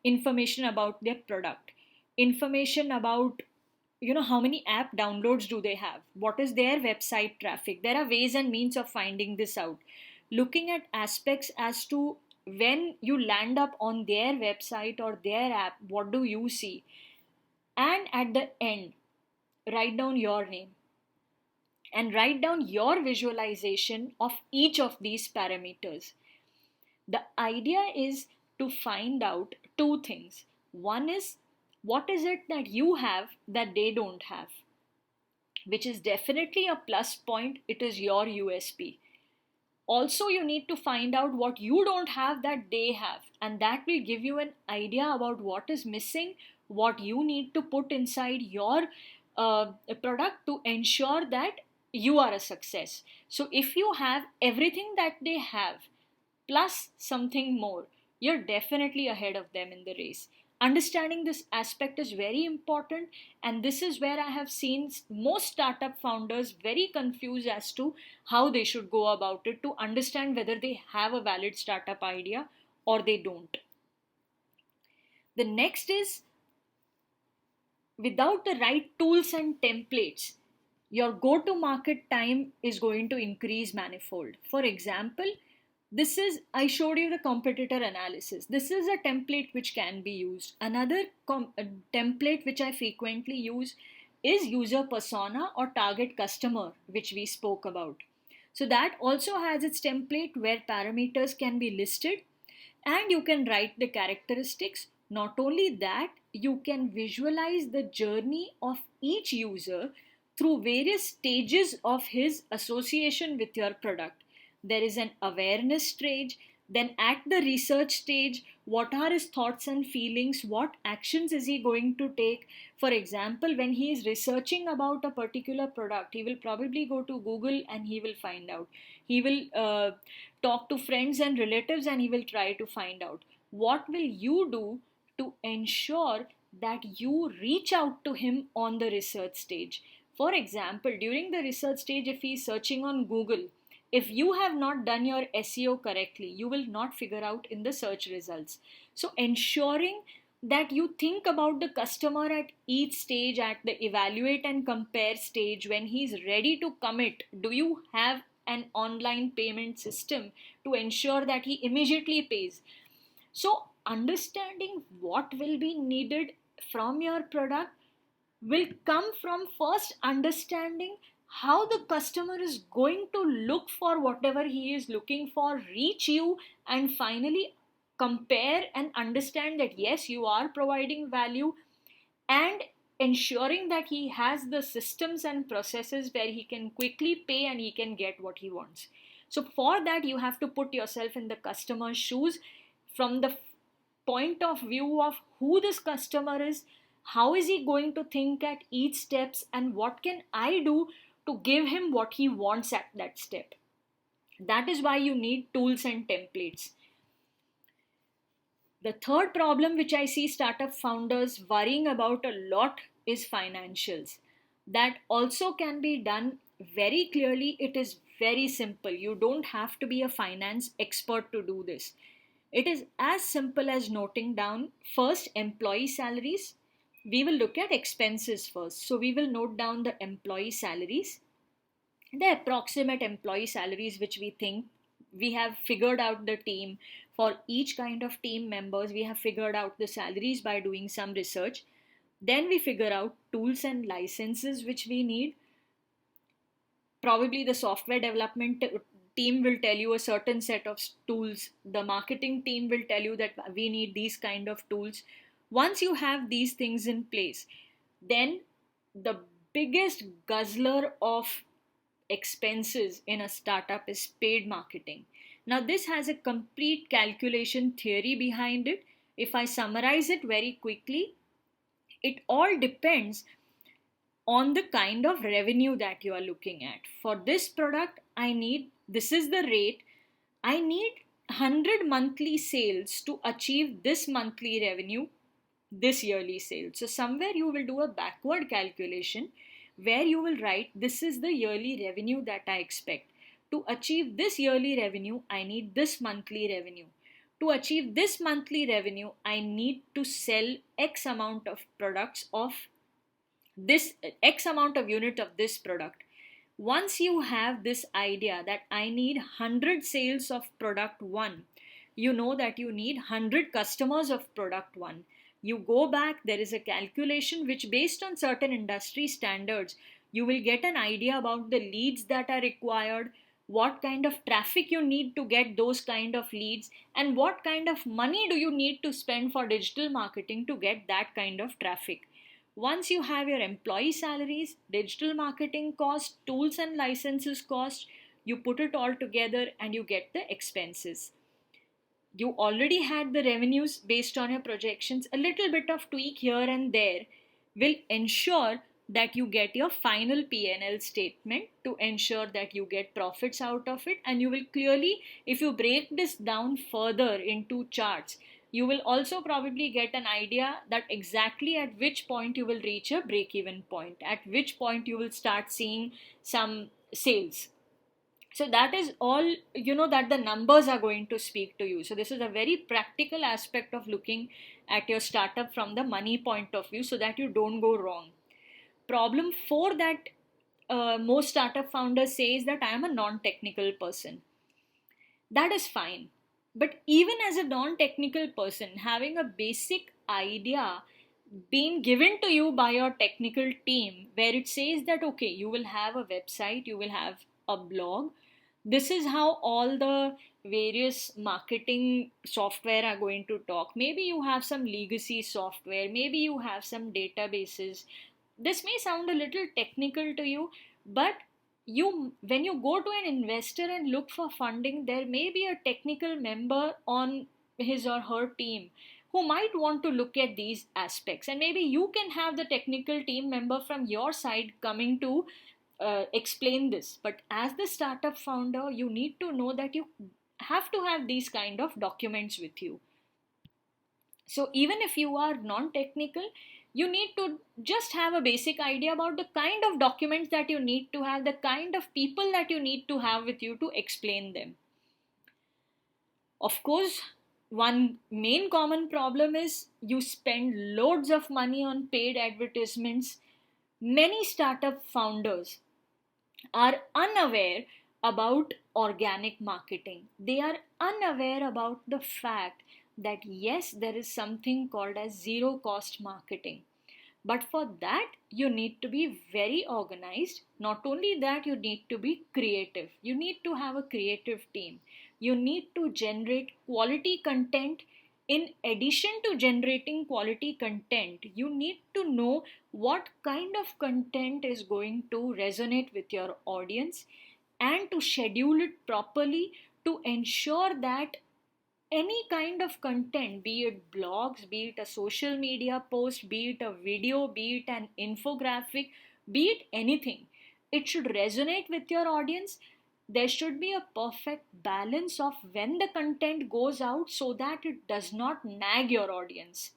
information about their product, information about how many app downloads do they have, what is their website traffic. There are ways and means of finding this out, looking at aspects as to when you land up on their website or their app, what do you see? And at the end, write down your name and write down your visualization of each of these parameters. The idea is to find out two things. One is, what is it that you have that they don't have? Which is definitely a plus point. It is your USP. Also, you need to find out what you don't have that they have, and that will give you an idea about what is missing, what you need to put inside your product to ensure that you are a success. So, if you have everything that they have, plus something more, you're definitely ahead of them in the race. Understanding this aspect is very important, and this is where I have seen most startup founders very confused as to how they should go about it to understand whether they have a valid startup idea or they don't. The next is, without the right tools and templates, your go to market time is going to increase manifold. For example, I showed you the competitor analysis. This is a template which can be used. Another template which I frequently use is user persona or target customer, which we spoke about. So that also has its template where parameters can be listed and you can write the characteristics. Not only that, you can visualize the journey of each user through various stages of his association with your product. There is an awareness stage, then at the research stage, what are his thoughts and feelings, what actions is he going to take. For example, when he is researching about a particular product, he will probably go to Google and he will find out. He will talk to friends and relatives and he will try to find out. What will you do to ensure that you reach out to him on the research stage? For example, during the research stage, if he is searching on Google, if you have not done your SEO correctly, you will not figure out in the search results. So ensuring that you think about the customer at each stage, at the evaluate and compare stage, when he's ready to commit, do you have an online payment system to ensure that he immediately pays? So understanding what will be needed from your product will come from first understanding how the customer is going to look for whatever he is looking for, reach you, and finally compare and understand that yes, you are providing value, and ensuring that he has the systems and processes where he can quickly pay and he can get what he wants. So for that, you have to put yourself in the customer's shoes from the point of view of who this customer is, how is he going to think at each steps, and what can I do to give him what he wants at that step. That is why you need tools and templates. The third problem which I see startup founders worrying about a lot is financials. That also can be done very clearly. It is very simple. You don't have to be a finance expert to do this. It is as simple as noting down first employee salaries. We will look at expenses first. So we will note down the employee salaries, the approximate employee salaries which we think. We have figured out the team. For each kind of team members we have figured out the salaries by doing some research. Then we figure out tools and licenses which we need. Probably the software development team will tell you a certain set of tools. The marketing team will tell you that we need these kind of tools. Once you have these things in place, then the biggest guzzler of expenses in a startup is paid marketing. Now, this has a complete calculation theory behind it. If I summarize it very quickly, it all depends on the kind of revenue that you are looking at. For this product, this is the rate, I need 100 monthly sales to achieve this monthly revenue, this yearly sales. So, somewhere you will do a backward calculation where you will write this is the yearly revenue that I expect. To achieve this yearly revenue, I need this monthly revenue. To achieve this monthly revenue, I need to sell X amount of products of this X amount of unit of this product. Once you have this idea that I need 100 sales of product 1, you know that you need 100 customers of product 1. You go back, there is a calculation which, based on certain industry standards, you will get an idea about the leads that are required, what kind of traffic you need to get those kind of leads, and what kind of money do you need to spend for digital marketing to get that kind of traffic. Once you have your employee salaries, digital marketing cost, tools and licenses cost, you put it all together and you get the expenses. You already had the revenues based on your projections. A little bit of tweak here and there will ensure that you get your final P&L statement, to ensure that you get profits out of it. And you will clearly, if you break this down further into charts, you will also probably get an idea that exactly at which point you will reach a break-even point, at which point you will start seeing some sales. So that is all, that the numbers are going to speak to you. So this is a very practical aspect of looking at your startup from the money point of view, so that you don't go wrong. Problem 4 that most startup founders say is that I am a non-technical person. That is fine. But even as a non-technical person, having a basic idea being given to you by your technical team, where it says that, okay, you will have a website, you will have a blog. This is how all the various marketing software are going to talk. Maybe you have some legacy software, maybe you have some databases. This may sound a little technical to you, but when you go to an investor and look for funding, there may be a technical member on his or her team who might want to look at these aspects, and maybe you can have the technical team member from your side coming to explain this. But as the startup founder, you need to know that you have to have these kind of documents with you. So even if you are non-technical, you need to just have a basic idea about the kind of documents that you need to have, the kind of people that you need to have with you to explain them. Of course, one main common problem is you spend loads of money on paid advertisements. Many startup founders are unaware about organic marketing. They are unaware about the fact that yes, there is something called as zero cost marketing. But for that, you need to be very organized. Not only that, you need to be creative. You need to have a creative team. You need to generate quality content. In addition to generating quality content, you need to know what kind of content is going to resonate with your audience, and to schedule it properly to ensure that any kind of content, be it blogs, be it a social media post, be it a video, be it an infographic, be it anything, it should resonate with your audience. There should be a perfect balance of when the content goes out so that it does not nag your audience.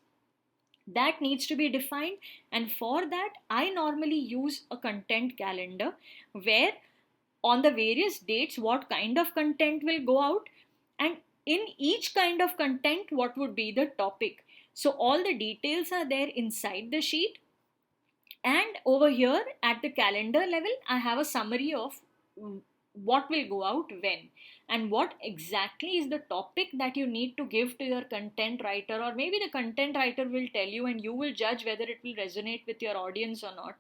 That needs to be defined, and for that I normally use a content calendar where on the various dates what kind of content will go out, and in each kind of content what would be the topic. So all the details are there inside the sheet, and over here at the calendar level I have a summary of what will go out when, and what exactly is the topic that you need to give to your content writer, or maybe the content writer will tell you and you will judge whether it will resonate with your audience or not,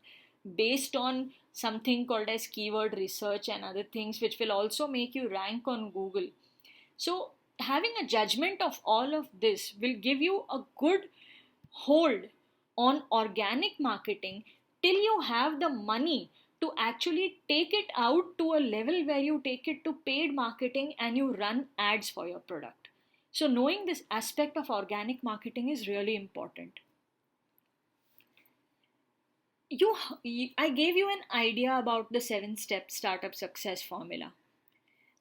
based on something called as keyword research and other things which will also make you rank on Google. So having a judgment of all of this will give you a good hold on organic marketing till you have the money to actually take it out to a level where you take it to paid marketing and you run ads for your product. So knowing this aspect of organic marketing is really important. you I gave you an idea about the 7-step startup success formula.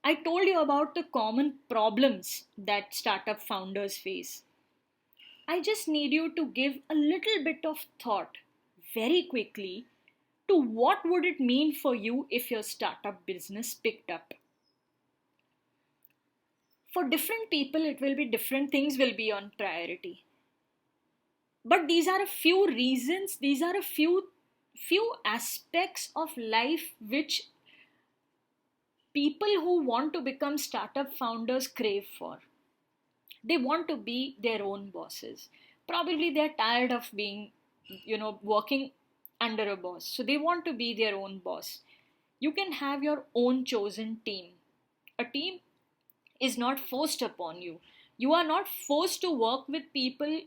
I told you about the common problems that startup founders face. I just need you to give a little bit of thought very quickly to what would it mean for you if your startup business picked up. For different people it will be different things will be on priority. But these are a few reasons, these are a few aspects of life which people who want to become startup founders crave for. They want to be their own bosses. Probably they're tired of being, working under a boss. So they want to be their own boss. You can have your own chosen team. A team is not forced upon you. You are not forced to work with people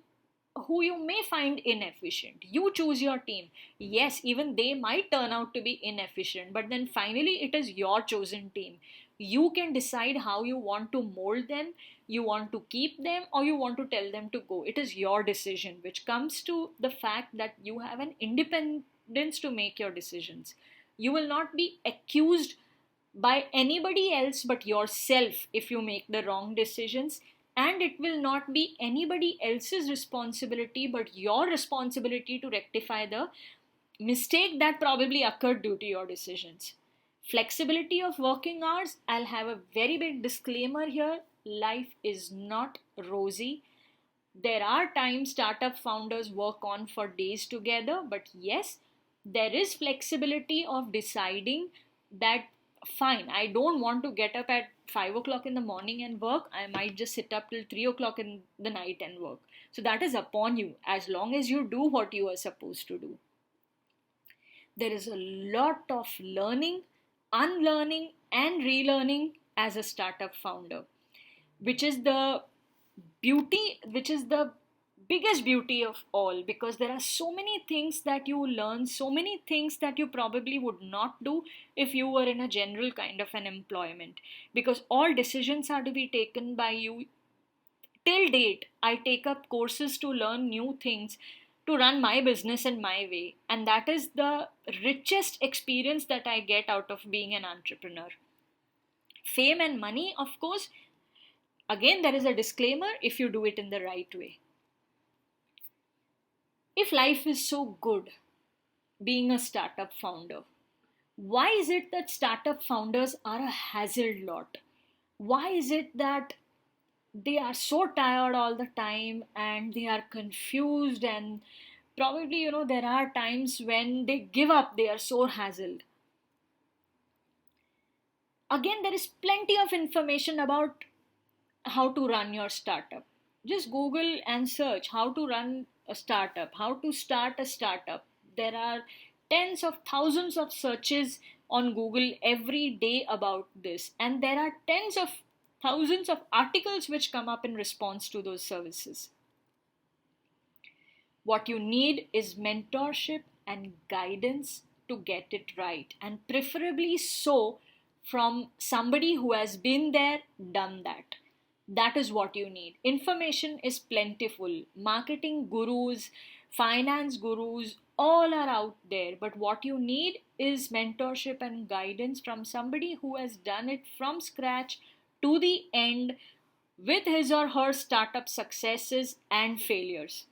who you may find inefficient. You choose your team. Yes, even they might turn out to be inefficient, but then finally it is your chosen team. You can decide how you want to mold them, you want to keep them, or you want to tell them to go. It is your decision, which comes to the fact that you have an independence to make your decisions. You will not be accused by anybody else but yourself if you make the wrong decisions, and it will not be anybody else's responsibility but your responsibility to rectify the mistake that probably occurred due to your decisions. Flexibility of working hours, I'll have a very big disclaimer here. Life is not rosy. There are times startup founders work on for days together, but yes, there is flexibility of deciding that fine, I don't want to get up at 5 o'clock in the morning and work. I might just sit up till 3 o'clock in the night and work. So that is upon you as long as you do what you are supposed to do. There is a lot of learning, unlearning, and relearning as a startup founder, which is the which is the biggest beauty of all, because there are so many things that you learn, so many things that you probably would not do if you were in a general kind of an employment, because all decisions are to be taken by you. Till date I take up courses to learn new things, to run my business in my way, and that is the richest experience that I get out of being an entrepreneur. Fame and money, of course, again there is a disclaimer if you do it in the right way. If life is so good being a startup founder, why is it that startup founders are a hazard lot? Why is it that they are so tired all the time and they are confused, and probably there are times when they give up, they are so hassled? Again, there is plenty of information about how to run your startup. Just Google and search how to run a startup, how to start a startup. There are tens of thousands of searches on Google every day about this, and there are tens of thousands of articles which come up in response to those services. What you need is mentorship and guidance to get it right, and preferably so from somebody who has been there, done that. That is what you need. Information is plentiful. Marketing gurus finance gurus, all are out there. But what you need is mentorship and guidance from somebody who has done it from scratch to the end with his or her startup successes and failures.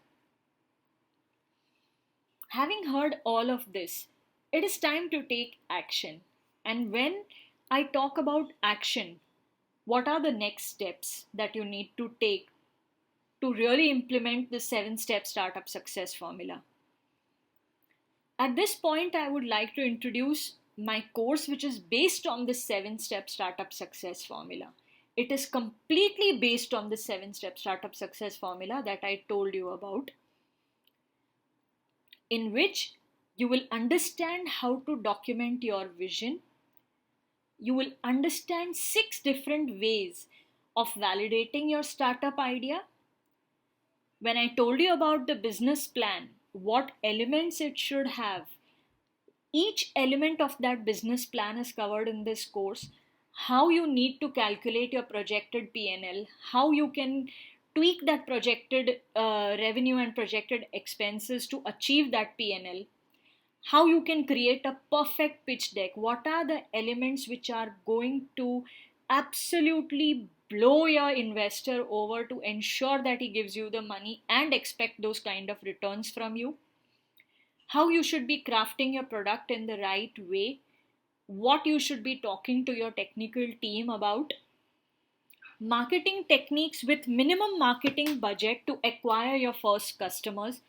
Having heard all of this, it is time to take action. And when I talk about action, what are the next steps that you need to take to really implement the 7-step startup success formula? At this point, I would like to introduce my course, which is based on the 7-step startup success formula. It is completely based on the 7-step startup success formula that I told you about, in which you will understand how to document your vision. You will understand 6 different ways of validating your startup idea. When I told you about the business plan, what elements it should have, each element of that business plan is covered in this course. How you need to calculate your projected P&L, how you can tweak that projected revenue and projected expenses to achieve that P&L, how you can create a perfect pitch deck, what are the elements which are going to absolutely blow your investor over to ensure that he gives you the money and expect those kind of returns from you, how you should be crafting your product in the right way, what you should be talking to your technical team about, marketing techniques with minimum marketing budget to acquire your first customers.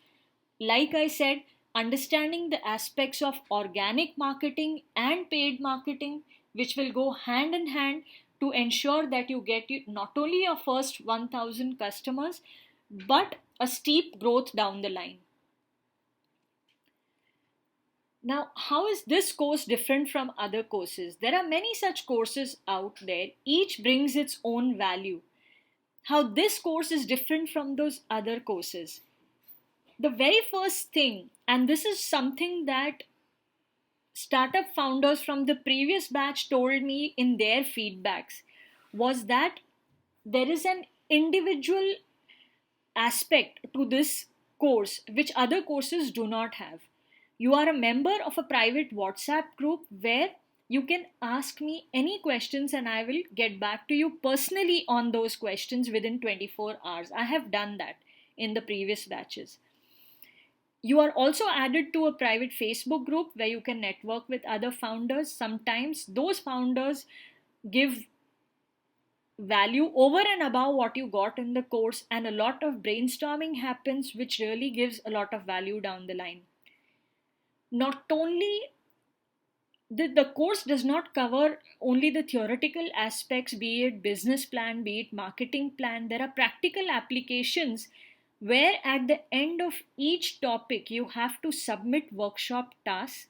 Like I said, understanding the aspects of organic marketing and paid marketing, which will go hand in hand to ensure that you get not only your first 1000 customers, but a steep growth down the line. Now, how is this course different from other courses? There are many such courses out there, each brings its own value. How this course is different from those other courses? The very first thing, and this is something that startup founders from the previous batch told me in their feedbacks, was that there is an individual aspect to this course which other courses do not have. You are a member of a private WhatsApp group where you can ask me any questions and I will get back to you personally on those questions within 24 hours. I have done that in the previous batches. You are also added to a private Facebook group where you can network with other founders. Sometimes those founders give value over and above what you got in the course, and a lot of brainstorming happens, which really gives a lot of value down the line. Not only the course does not cover only the theoretical aspects, be it business plan, be it marketing plan. There are practical applications where at the end of each topic you have to submit workshop tasks.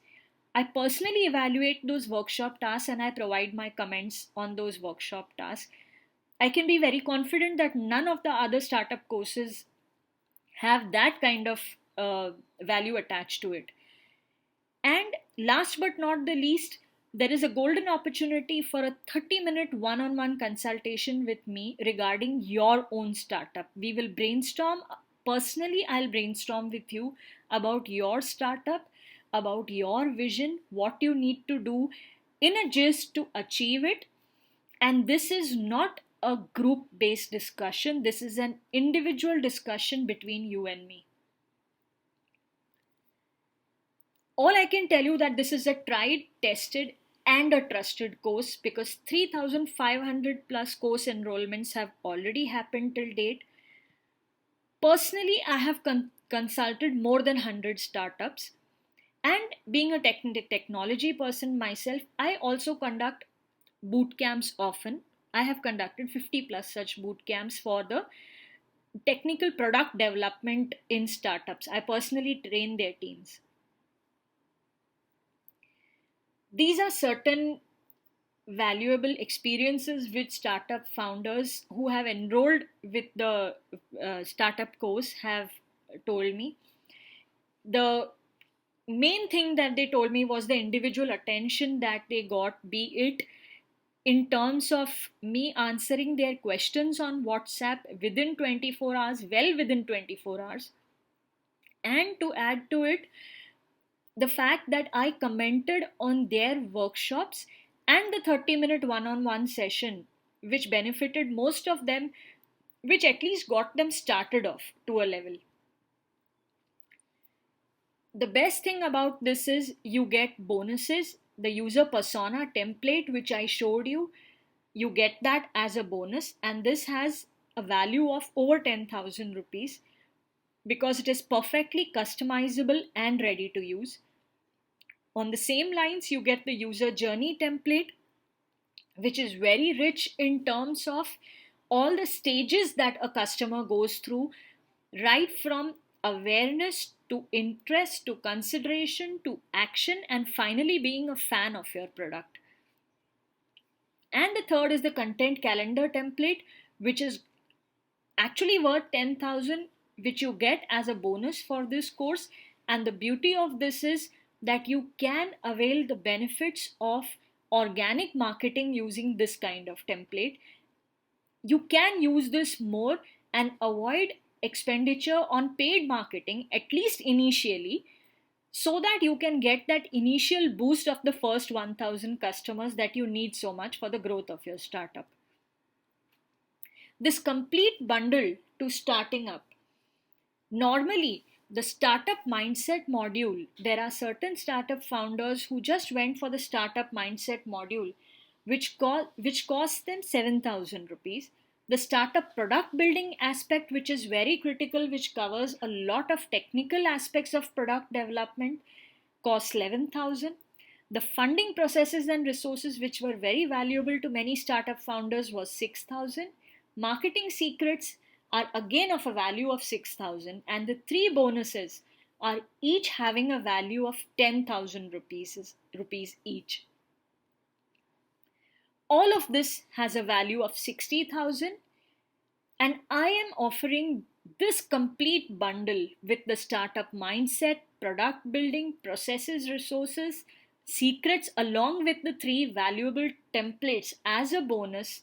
I personally evaluate those workshop tasks and I provide my comments on those workshop tasks. I can be very confident that none of the other startup courses have that kind of value attached to it. And last but not the least, there is a golden opportunity for a 30-minute one on one consultation with me regarding your own startup. We will brainstorm. Personally, I'll brainstorm with you about your startup, about your vision, what you need to do in a gist to achieve it. And this is not a group based discussion, this is an individual discussion between you and me. All I can tell you that this is a tried, tested, and a trusted course because 3,500 plus course enrollments have already happened till date. Personally, I have consulted more than 100 startups, and being a technology person myself, I also conduct boot camps often. I have conducted 50 plus such boot camps for the technical product development in startups. I personally train their teams. These are certain valuable experiences with startup founders who have enrolled with the startup course have told me. The main thing that they told me was the individual attention that they got, be it in terms of me answering their questions on WhatsApp within 24 hours, well within 24 hours, And to add to it, the fact that I commented on their workshops and the 30-minute one on one session, which benefited most of them, which at least got them started off to a level. The best thing about this is you get bonuses. The user persona template, which I showed you, you get that as a bonus, and this has a value of over 10,000 rupees because it is perfectly customizable and ready to use. On the same lines, you get the user journey template, which is very rich in terms of all the stages that a customer goes through, right from awareness to interest to consideration to action, and finally being a fan of your product. And the third is the content calendar template, which is actually worth 10,000, which you get as a bonus for this course. And the beauty of this is that you can avail the benefits of organic marketing using this kind of template. You can use this more and avoid expenditure on paid marketing, at least initially, so that you can get that initial boost of the first 1000 customers that you need so much for the growth of your startup. This complete bundle to starting up. Normally, the startup mindset module, there are certain startup founders who just went for the startup mindset module, which costs them 7,000 rupees. The startup product building aspect, which is very critical, which covers a lot of technical aspects of product development, costs 11,000. The funding processes and resources, which were very valuable to many startup founders, was 6,000. Marketing secrets are again of a value of 6,000, and the three bonuses are each having a value of 10,000 rupees each. All of this has a value of 60,000, and I am offering this complete bundle with the startup mindset, product building, processes, resources, secrets, along with the three valuable templates as a bonus.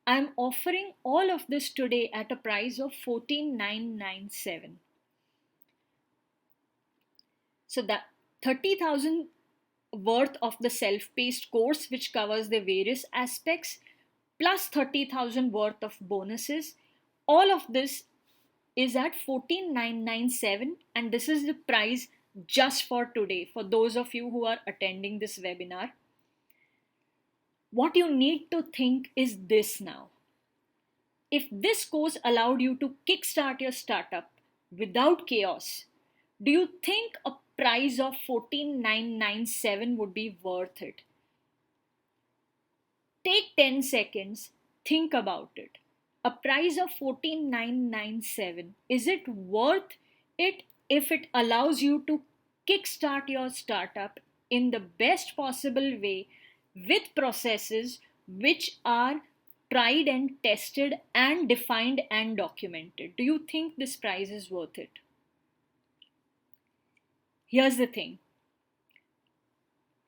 I'm offering all of this today at a price of 14,997. So that 30,000 worth of the self-paced course, which covers the various aspects, plus 30,000 worth of bonuses. All of this is at 14,997, and this is the price just for today for those of you who are attending this webinar. What you need to think is this now. If this course allowed you to kickstart your startup without chaos, do you think a price of 14,997 would be worth it? Take 10 seconds, think about it. A price of 14,997, is it worth it if it allows you to kickstart your startup in the best possible way with processes which are tried and tested and defined and documented? Do you think this price is worth it? Here's the thing.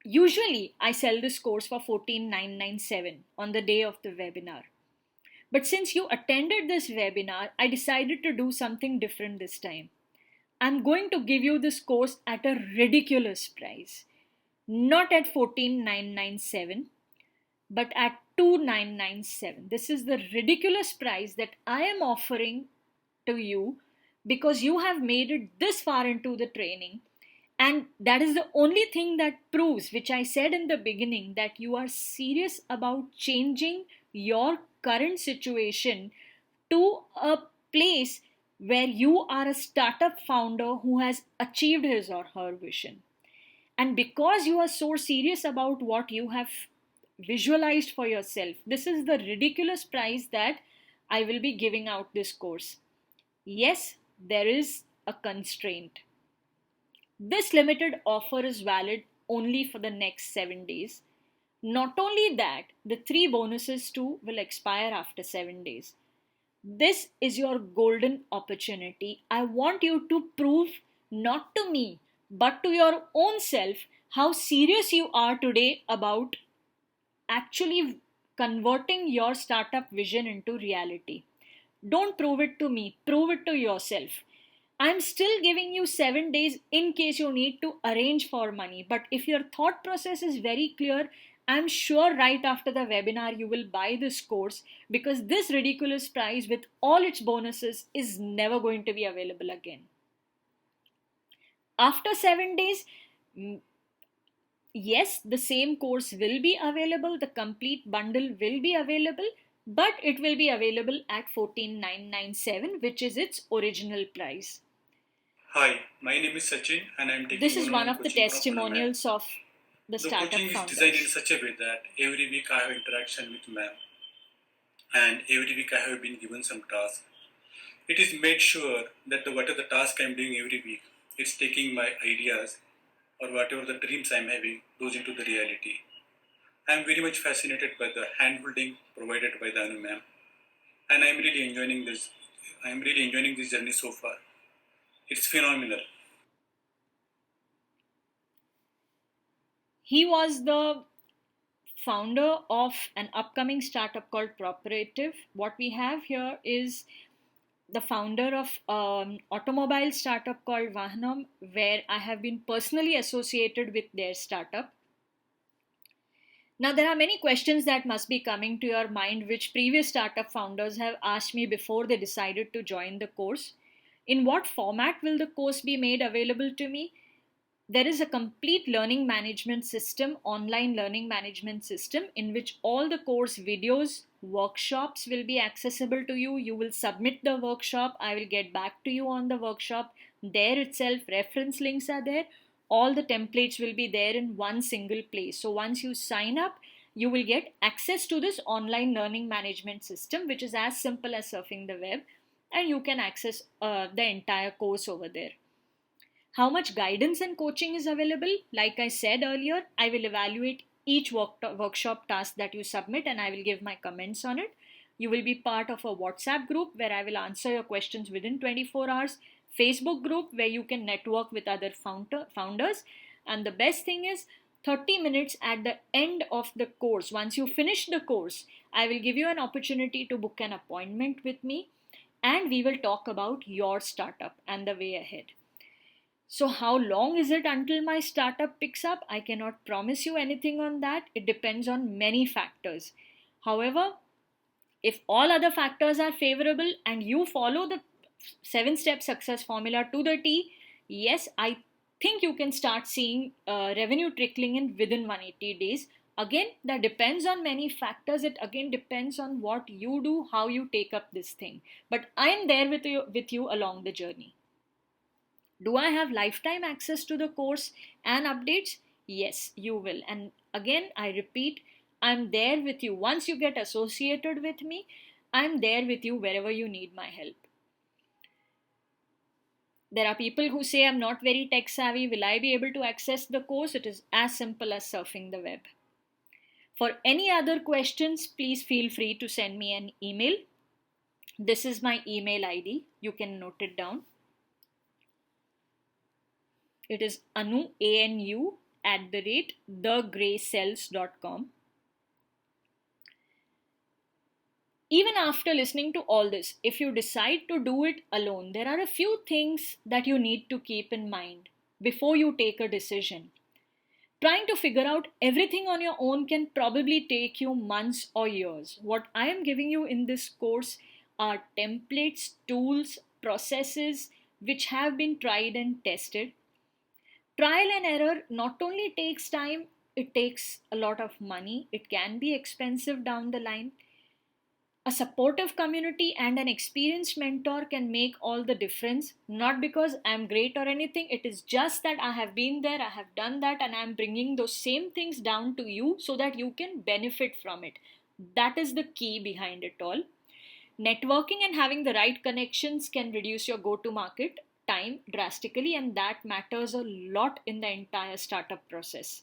Usually, I sell this course for 14,997 on the day of the webinar. But since you attended this webinar, I decided to do something different this time. I'm going to give you this course at a ridiculous price. Not at 14,997, but at 2,997. This is the ridiculous price that I am offering to you because you have made it this far into the training. And that is the only thing that proves, which I said in the beginning, that you are serious about changing your current situation to a place where you are a startup founder who has achieved his or her vision. And because you are so serious about what you have visualized for yourself, this is the ridiculous price that I will be giving out this course. Yes, there is a constraint. This limited offer is valid only for the next 7 days. Not only that, the 3 bonuses too will expire after 7 days. This is your golden opportunity. I want you to prove, not to me, but to your own self, how serious you are today about actually converting your startup vision into reality. Don't prove it to me, prove it to yourself. I'm still giving you 7 days in case you need to arrange for money. But if your thought process is very clear, I'm sure right after the webinar you will buy this course, because this ridiculous price with all its bonuses is never going to be available again. After 7 days, yes, the same course will be available, the complete bundle will be available, but it will be available at 14,997, which is its original price. Hi, my name is Sachin and I am taking This is one one-on-one of the coaching from Anna ma'am. testimonials of the The startup coaching is designed in founders. such a way that every week I have interaction with ma'am and every week I have been given some task. It is made sure that whatever the task I am doing every week, it's taking my ideas or whatever the dreams I am having goes into the reality. I am very much fascinated by the hand-holding provided by the Anu ma'am, and I am really enjoying this. I am really enjoying this journey so far. It's phenomenal. He was the founder of an upcoming startup called Properative. What we have here is the founder of an automobile startup called Vahanam, where I have been personally associated with their startup. Now, there are many questions that must be coming to your mind, which previous startup founders have asked me before they decided to join the course. In what format will the course be made available to me? There is a complete learning management system, online learning management system, in which all the course videos, workshops will be accessible to you. You will submit the workshop. I will get back to you on the workshop. There itself, reference links are there. All the templates will be there in one single place. So once you sign up, you will get access to this online learning management system, which is as simple as surfing the web, and you can access the entire course over there. How much guidance and coaching is available? Like I said earlier, I will evaluate each workshop task that you submit and I will give my comments on it. You will be part of a WhatsApp group where I will answer your questions within 24 hours, Facebook group where you can network with other founders. And the best thing is, 30 minutes at the end of the course, once you finish the course, I will give you an opportunity to book an appointment with me and we will talk about your startup and the way ahead. So, how long is it until my startup picks up? I cannot promise you anything on that. It depends on many factors. However, if all other factors are favorable and you follow the 7 step success formula to the T, yes, I think you can start seeing revenue trickling in within 180 days. Again, that depends on many factors. It again depends on what you do, how you take up this thing. But I am there with you along the journey. Do I have lifetime access to the course and updates? Yes, you will. And again, I repeat, I'm there with you. Once you get associated with me, I'm there with you wherever you need my help. There are people who say I'm not very tech savvy. Will I be able to access the course? It is as simple as surfing the web. For any other questions, please feel free to send me an email. This is my email ID. You can note it down. It is anu, ANU, at the rate thegraycells.com. Even after listening to all this, if you decide to do it alone, there are a few things that you need to keep in mind before you take a decision. Trying to figure out everything on your own can probably take you months or years. What I am giving you in this course are templates, tools, processes which have been tried and tested. Trial and error not only takes time, it takes a lot of money. It can be expensive down the line. A supportive community and an experienced mentor can make all the difference. Not because I'm great or anything, it is just that I have been there, I have done that, and I'm bringing those same things down to you so that you can benefit from it. That is the key behind it all. Networking and having the right connections can reduce your go to market time drastically, and that matters a lot in the entire startup process.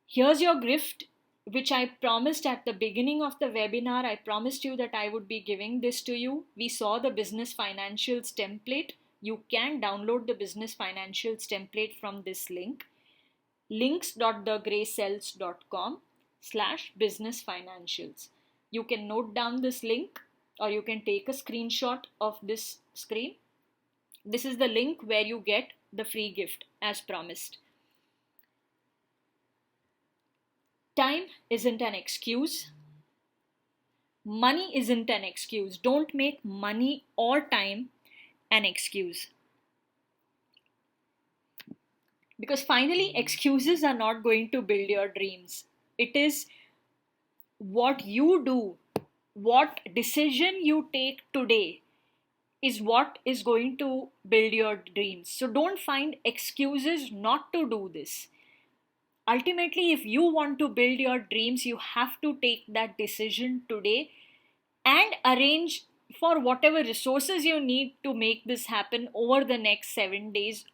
Here's your gift, which I promised at the beginning of the webinar. I promised you that I would be giving this to you. We saw the business financials template. You can download the business financials template from this link, links.thegraycells.com/business financials. You can note down this link or you can take a screenshot of this screen. This is the link where you get the free gift as promised. Time isn't an excuse. Money isn't an excuse. Don't make money or time an excuse. Because finally, excuses are not going to build your dreams. It is what you do, what decision you take today is what is going to build your dreams. So don't find excuses not to do this. Ultimately, if you want to build your dreams, you have to take that decision today and arrange for whatever resources you need to make this happen over the next 7 days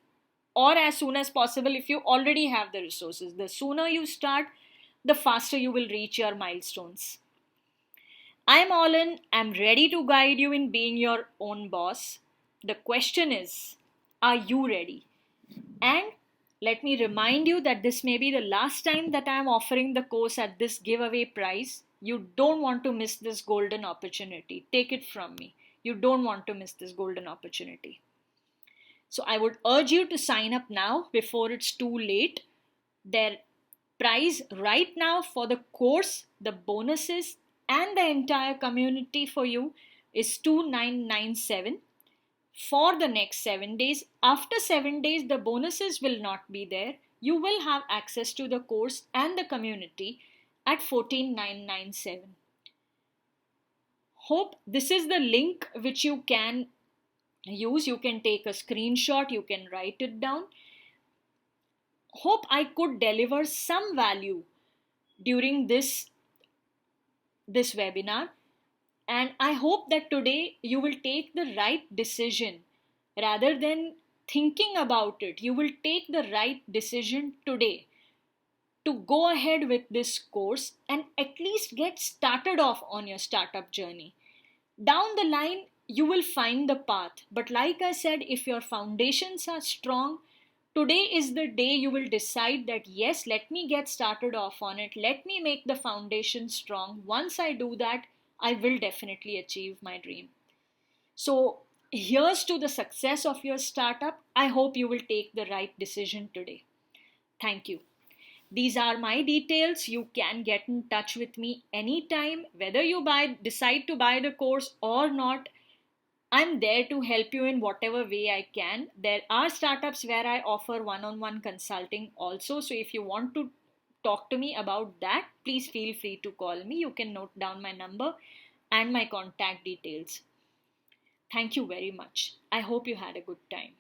or as soon as possible if you already have the resources. The sooner you start, the faster you will reach your milestones. I'm all in, I'm ready to guide you in being your own boss. The question is, are you ready? And let me remind you that this may be the last time that I am offering the course at this giveaway price. You don't want to miss this golden opportunity. Take it from me. You don't want to miss this golden opportunity. So I would urge you to sign up now before it's too late. Their price right now for the course, the bonuses, and the entire community for you is 2997 for the next 7 days. After 7 days, the bonuses will not be there. You will have access to the course and the community at 14997. Hope this is the link which you can use. You can take a screenshot, you can write it down. Hope I could deliver some value during this webinar, and I hope that today you will take the right decision rather than thinking about it. You will take the right decision today to go ahead with this course and at least get started off on your startup journey. Down the line, you will find the path. But like I said, if your foundations are strong, today is the day you will decide that yes, let me get started off on it. Let me make the foundation strong. Once I do that, I will definitely achieve my dream. So here's to the success of your startup. I hope you will take the right decision today. Thank you. These are my details. You can get in touch with me anytime, whether you decide to buy the course or not. I'm there to help you in whatever way I can. There are startups where I offer one-on-one consulting also. So if you want to talk to me about that, please feel free to call me. You can note down my number and my contact details. Thank you very much. I hope you had a good time.